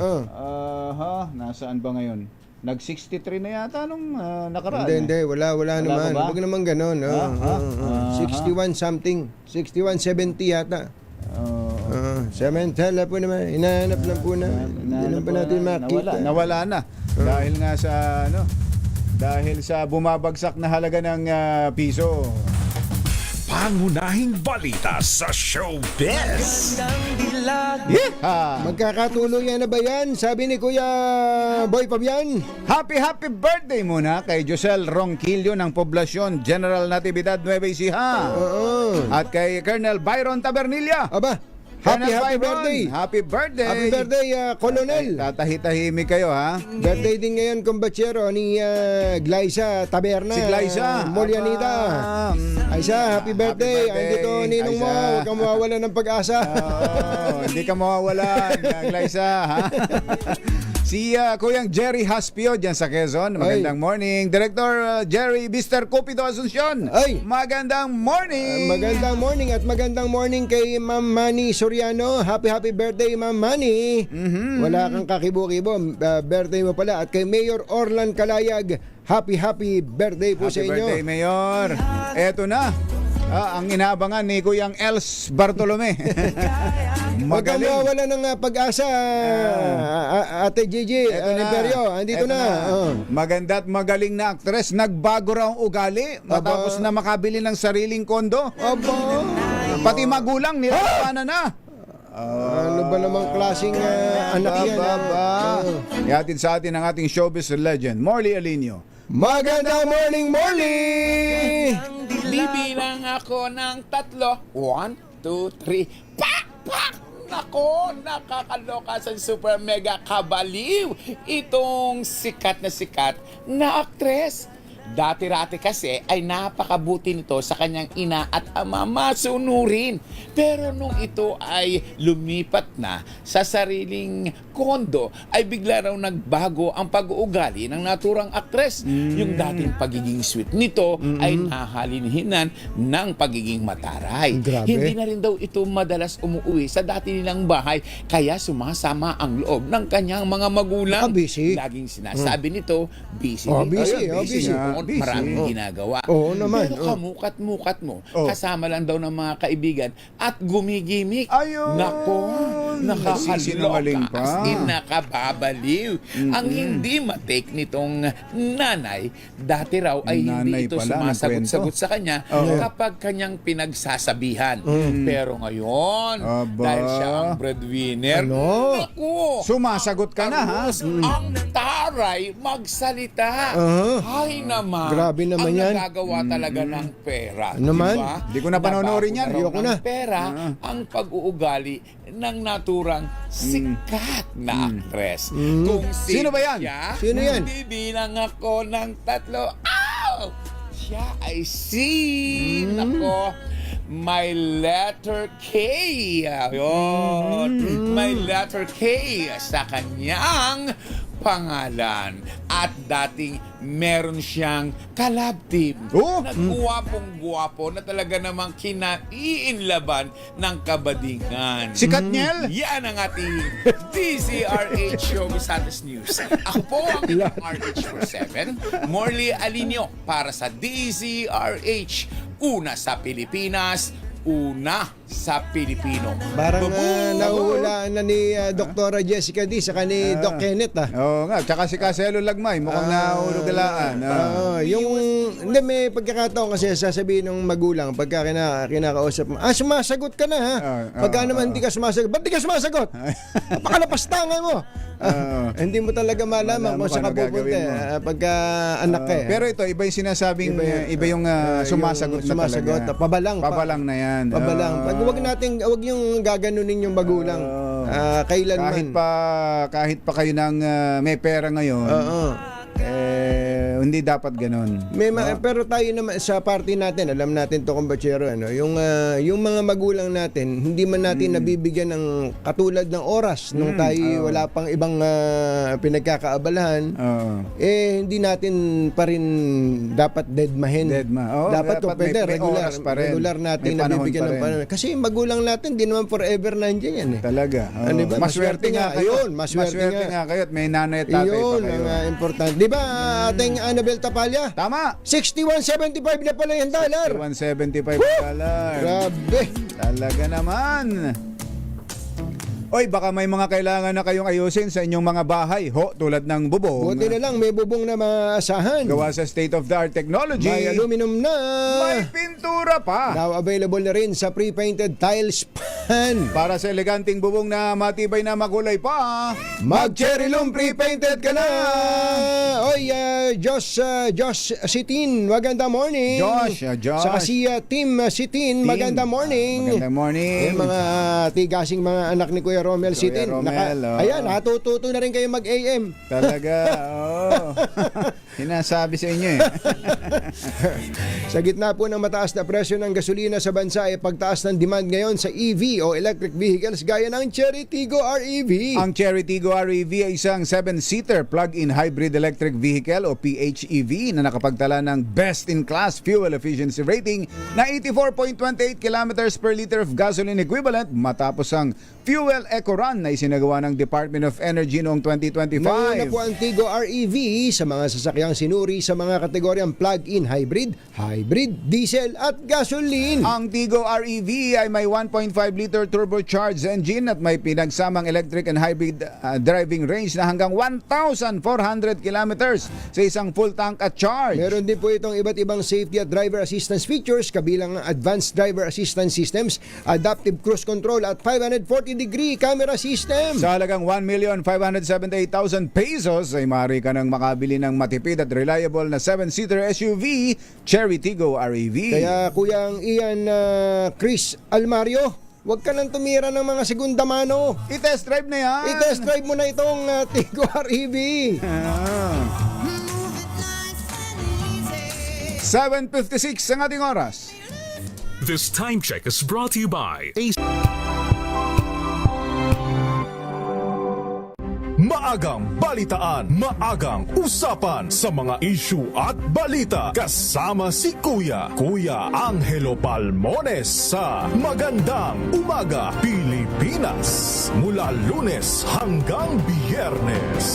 Nasaan ba ngayon? Nag 63 na yata nung nakaraan. Hindi, wala naman. Huwag naman gano'n. 61 something, 61.70 yata. Samantala po naman, hinahanap lang po na. Hindi lang pa natin makita. Nawala na. Dahil nga sa dahil sa bumabagsak na halaga ng piso. Pangunahing balita sa showbiz. Magkakatuluyan na ba yan? Sabi ni Kuya Boy Fabian. Happy birthday muna kay Josel Ronquillo ng Poblacion General Natividad Nueva Ecija. At kay Colonel Byron Tabernilla. Happy birthday. Happy birthday, Colonel. Tatahimik kayo, ha? Birthday din ngayon, kumbatsero, ni Glyza Taberna. Si Glyza Molianita. Aysa, happy birthday. Andito, ninong mo. Huwag kang mawawala ng pag-asa. Hindi ka mawawalan, Glyza, ha? Si Kuyang Jerry Haspio dyan sa Quezon. Magandang morning. Director Jerry Mr. Cupido Asuncion. Ay. Magandang morning. Magandang morning at magandang morning kay Ma'am Manny Soriano. Happy birthday, Ma'am Manny. Wala kang kakibo-kibo. Birthday mo pala. At kay Mayor Orlan Kalayag, happy birthday po sa inyo. Happy birthday, Mayor. Eto na. Ang inaabangan ni Kuyang Els Bartolome. Huwag kang mawala ng pag-asa, Ate Gigi. Imperio, andito na. Maganda at magaling na aktres. Nagbago raw ang ugali matapos na makabili ng sariling kondo. Pati magulang nilalabanan na. Ano ba namang klaseng anak yan? Ihatid sa atin ang ating showbiz legend, Morley Alinio. Magandang morning, Morley! Bibilang ako ng 3. 1, 2, 3. Pak! Pak! Nako, nakakaloka sa super mega kabaliw itong sikat na aktres. Dati-rati kasi ay napakabuti nito sa kanyang ina at ama, masunurin. Pero nung ito ay lumipat na sa sariling kondo, ay bigla raw nagbago ang pag-uugali ng naturang aktres. Yung dating pagiging sweet nito ay nahalinhinan ng pagiging mataray. Grabe. Hindi na rin daw ito madalas umuwi sa dati nilang bahay, kaya sumasama ang loob ng kanyang mga magulang. Busy. Laging sinasabi nito, busy. Busy. Maraming ginagawa. Oo naman. Pero kamukat-mukat mo, kasama lang daw ng mga kaibigan at gumigimik. Nako, Nagsisinungaling nakakaloka. pa. As in, nakababaliw. Ang hindi matake nitong nanay, dati raw ay hindi ito pala, sumasagot-sagot sa kanya kapag kanyang pinagsasabihan. Pero ngayon, dahil siya ang breadwinner, naku, Sumasagot ka na, ha? ang taray magsalita. Ay naman. Grabe naman yan. Ang nagagawa talaga ng pera. Naman? Diba? Di ko na panonoorin yan. Ayoko na. Pera ang pag-uugali ng naturang sikat na aktres. Kung Sino ba yan? Siya, Sino yan? bibilang ako ng 3. Ow! Siya ay si Nako, my letter K. Ayun. My letter K sa kanyang pangalan. At dating meron siyang collab team na guwapong-guwapo na talaga namang kinaiinlaban ng kabadingan. Si Katniel? Yan ang ating DZRH Showbiz Status News. Ako po ang RH47, Morley Alinio para sa DZRH. Una sa Pilipinas, una sa Pilipino. Parang nahuhulaan na ni Dr. Jessica D saka ni Doc Kenneth. Oo nga, tsaka si Caselo Lagmay, mukhang nahulugalaan. Hindi, may pagkakataon kasi sasabihin ng magulang pagka kinakausap mo, sumasagot ka na, ha? Pagka naman hindi ka sumasagot, ba't di ka sumasagot? Pakalapastangan mo. Hindi mo talaga malaman kung saan ka pupunta pagka anak ka. Pero ito, iba yung sinasabing, iba yung sumasagot na talaga. Pabalang na yan. Pabalang. Wag yung gaganunin yung magulang. Kailanman. Kahit pa kayo ng may pera ngayon. Hindi dapat ganun. Pero tayo naman sa party natin, alam natin to kumbachero, yung mga magulang natin, hindi man natin nabibigyan ng katulad ng oras nung tayo wala pang ibang pinagkakaabalahan. Hindi natin pa rin dapat deadmahin. Dapat kung pwede regular natin nabibigyan ng panahon. Kasi magulang natin, di naman forever nandiyan yan eh. Talaga. Diba? Maswerte nga kayo. Maswerte nga kayo at may nanay at tatay yun, pa kayo. ang importante. Di ba, ating Annabel Tapalya? Tama. 61.75 na pala yung dollar. $175. Grabe. Talaga naman. Oy, baka may mga kailangan na kayong ayusin sa inyong mga bahay, tulad ng bubong. Buti na lang, may bubong na maasahan. Gawa sa state-of-the-art technology. May aluminum na. May pintura pa. Now available na rin sa pre-painted tiles pan. Para sa eleganting bubong na matibay na makulay pa. Mag-cherry-loom pre-painted ka na. Oy, Josh Sitin, maganda morning. Josh. Saka si Team Sitin, maganda morning. Maganda morning. Yung mga tigasing mga anak ni Kuya Kuya Romel City. Kuya Romel, oo. Ayan, natututo na rin kayo mag-AM. Talaga, oo. Sinasabi sa inyo eh. Sa gitna po ng mataas na presyo ng gasolina sa bansa ay pagtaas ng demand ngayon sa EV o electric vehicles gaya ng Cherry Tiggo REV. Ang Cherry Tiggo REV ay isang 7-seater plug-in hybrid electric vehicle o PHEV na nakapagtala ng best-in-class fuel efficiency rating na 84.28 kilometers per liter of gasoline equivalent matapos ang fuel eco run na isinagawa ng Department of Energy noong 2025. Nauna po ang Tiggo REV sa mga sasakyang sinuri sa mga kategoryang plug-in hybrid, diesel at gasoline. Ang Tiggo REV ay may 1.5 liter turbocharged engine at may pinagsamang electric and hybrid driving range na hanggang 1,400 kilometers sa isang full tank at charge. Meron din po itong iba't ibang safety at driver assistance features kabilang ang advanced driver assistance systems, adaptive cruise control at 540-degree camera system. Sa halagang 1,578,000 pesos ay maaari ka nang makabili ng matipid at reliable na 7-seater SUV Cherry Tiggo REV. Kaya Kuyang Ian Chris Almario, huwag ka nang tumira ng mga segunda mano. I-test drive na yan. I-test drive mo na itong Tiggo REV. 7:56 ang ating oras. This time check is brought to you by Maagang balitaan, maagang usapan sa mga issue at balita. Kasama si Kuya Angelo Palmones sa Magandang Umaga Pilipinas. Mula Lunes hanggang Biyernes.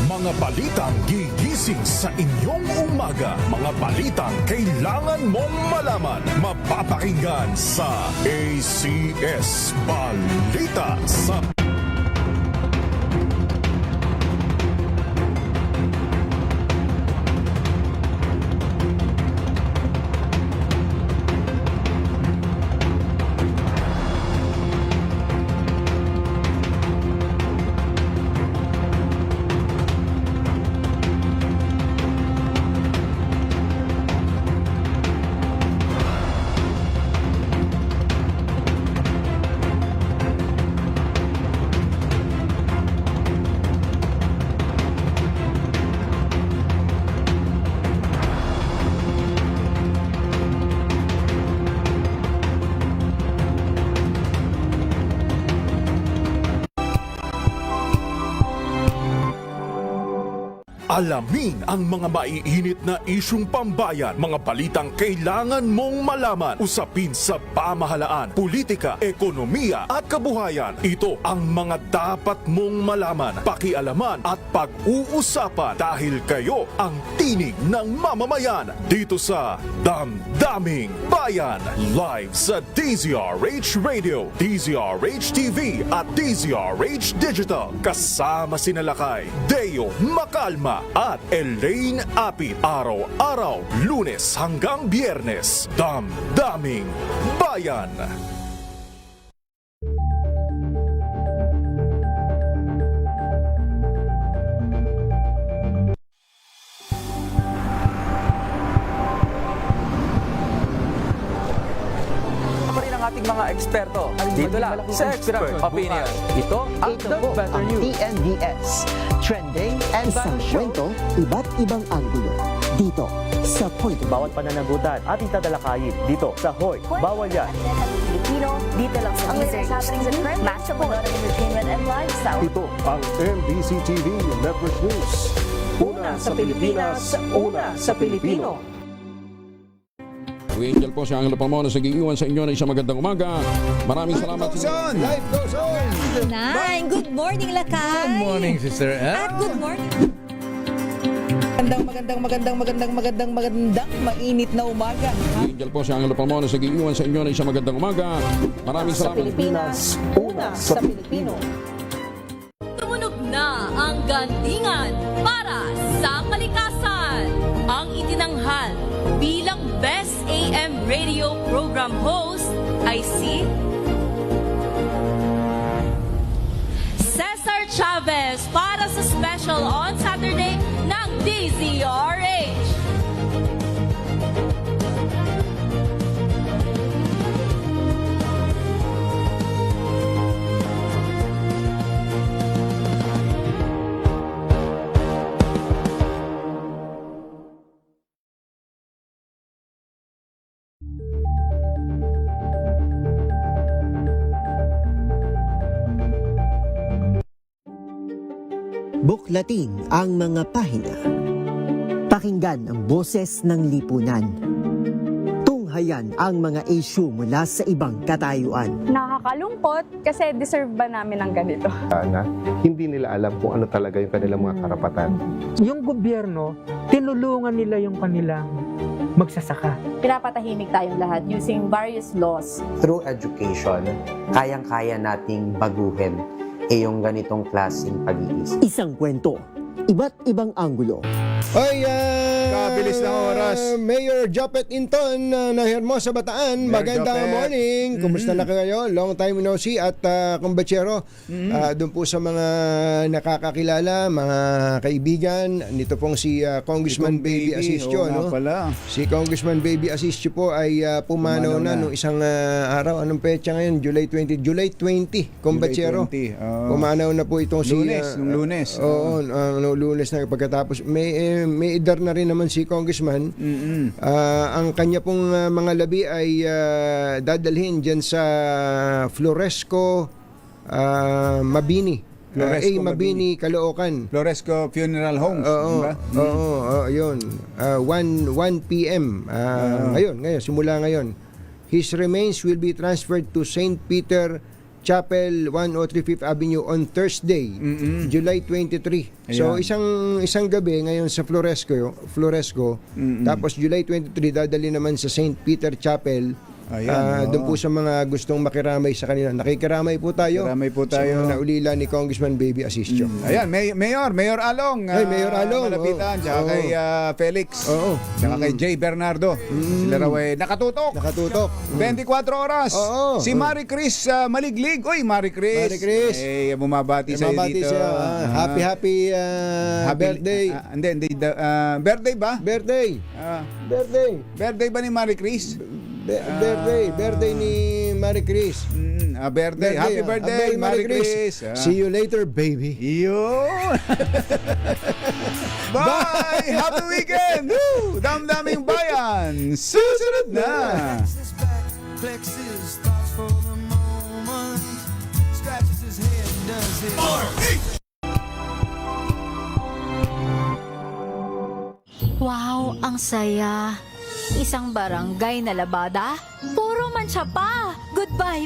Mga balitang gigising sa inyong umaga. Mga balitang kailangan mong malaman. Mapapakinggan sa ACS Balita sa alamin ang mga maiinit na isyung pambayan, mga balitang kailangan mong malaman, usapin sa pamahalaan, politika, ekonomiya at kabuhayan. Ito ang mga dapat mong malaman, pakialaman at pag-uusapan dahil kayo ang tinig ng mamamayan dito sa Damdaming Bayan. Live sa DZRH Radio, DZRH TV at DZRH Digital. Kasama sina Lakay, Deo Macalma at Elaine Apit. Araw-araw, Lunes hanggang Biyernes. Damdaming Bayan. Ating mga eksperto dito lang sa Expert Opinion. Ito ang The Better News. TNVS, trending and isang kwento, iba't ibang anggulo. Dito sa Point. Bawat pananagutan ating tatalakayin dito sa Hoy. Bawal yan. Pilipino, dito lang sa DZRH. Match up of entertainment and lifestyle. Ito ang MBC TV Network News. Una sa Pilipinas, una sa Pilipino. Angel po si Angelo Palmones nag-iiwan sa inyo na isang magandang umaga. Maraming salamat. Life goes on. Nine. Good morning, Lakay. Good morning, Sister Ann. At good morning. Magandang mainit na umaga. Angel po si Angelo Palmones nag-iiwan sa inyo na isang magandang umaga. Maraming salamat. Sa Pilipinas, una sa Pilipino. Tumunog na ang gandingan para sa kalikasan. Ang itinanghal bilang Best AM Radio Program Host ay si Cesar Chavez para sa special on Saturday ng DZRH. Buklatin ang mga pahina. Pakinggan ang boses ng lipunan. Tunghayan ang mga issue mula sa ibang katayuan. Nakakalungkot kasi deserve ba namin ng ganito? Na hindi nila alam kung ano talaga yung kanilang mga karapatan. Yung gobyerno, tinulungan nila yung kanilang magsasaka. Pinapatahimik tayong lahat using various laws. Through education, kayang-kaya nating baguhin yung ganitong klaseng pag-iisip. Isang kwento, iba't ibang anggulo. Ay, Kabilis ng oras. Mayor Jopet Inton na Hermosa Bataan. Mayor Magandang Jopet. morning. Kumusta na kayo? Long time no see. At kumbachero, doon po sa mga nakakakilala, mga kaibigan, nito pong si Congressman Baby Asistio. Oo nga No? pala. Si Congressman Baby Asistio po ay pumanaw na nung isang araw. Anong petsa ngayon? July 20. July 20, kumbachero. July 20, Pumanaw na po itong Lunes. Oo, lunes na pagkatapos. May edar na rin naman si Congressman. Ang kanya pong mga labi ay dadalhin dyan sa Floresco Mabini. Floresco Mabini, Caloocan. Floresco Funeral Homes. Oo, yun. 1 p.m. Ngayon, simula ngayon. His remains will be transferred to St. Peter Chapel, 103 5th Avenue on Thursday, July 23. So isang gabi ngayon sa Floresco. Tapos July 23 dadali naman sa St. Peter Chapel. Doon po sa mga gustong makiramay sa kanila. Nakikiramay po tayo. Sa mga naulila ni Congressman Baby Asistio. Ayan, Mayor Along. Mayor Along. Malapitan, tsaka kay Felix. Tsaka kay Jay Bernardo. Sila raw ay nakatutok. 24 oras. Si Marie Chris Maliglig. Uy, Marie Chris. Bumabati sa'yo dito. Happy birthday. Hindi. Birthday ba? Birthday. Birthday ba ni Marie Chris? Birthday ni Marie Chris. Birthday. Happy birthday, Marie Chris. See you later, baby. Yun. Bye! Happy weekend! Woo! Damdaming bayan! Susunod na! Wow, ang saya. Isang barangay na labada, puro mancha pa. Goodbye,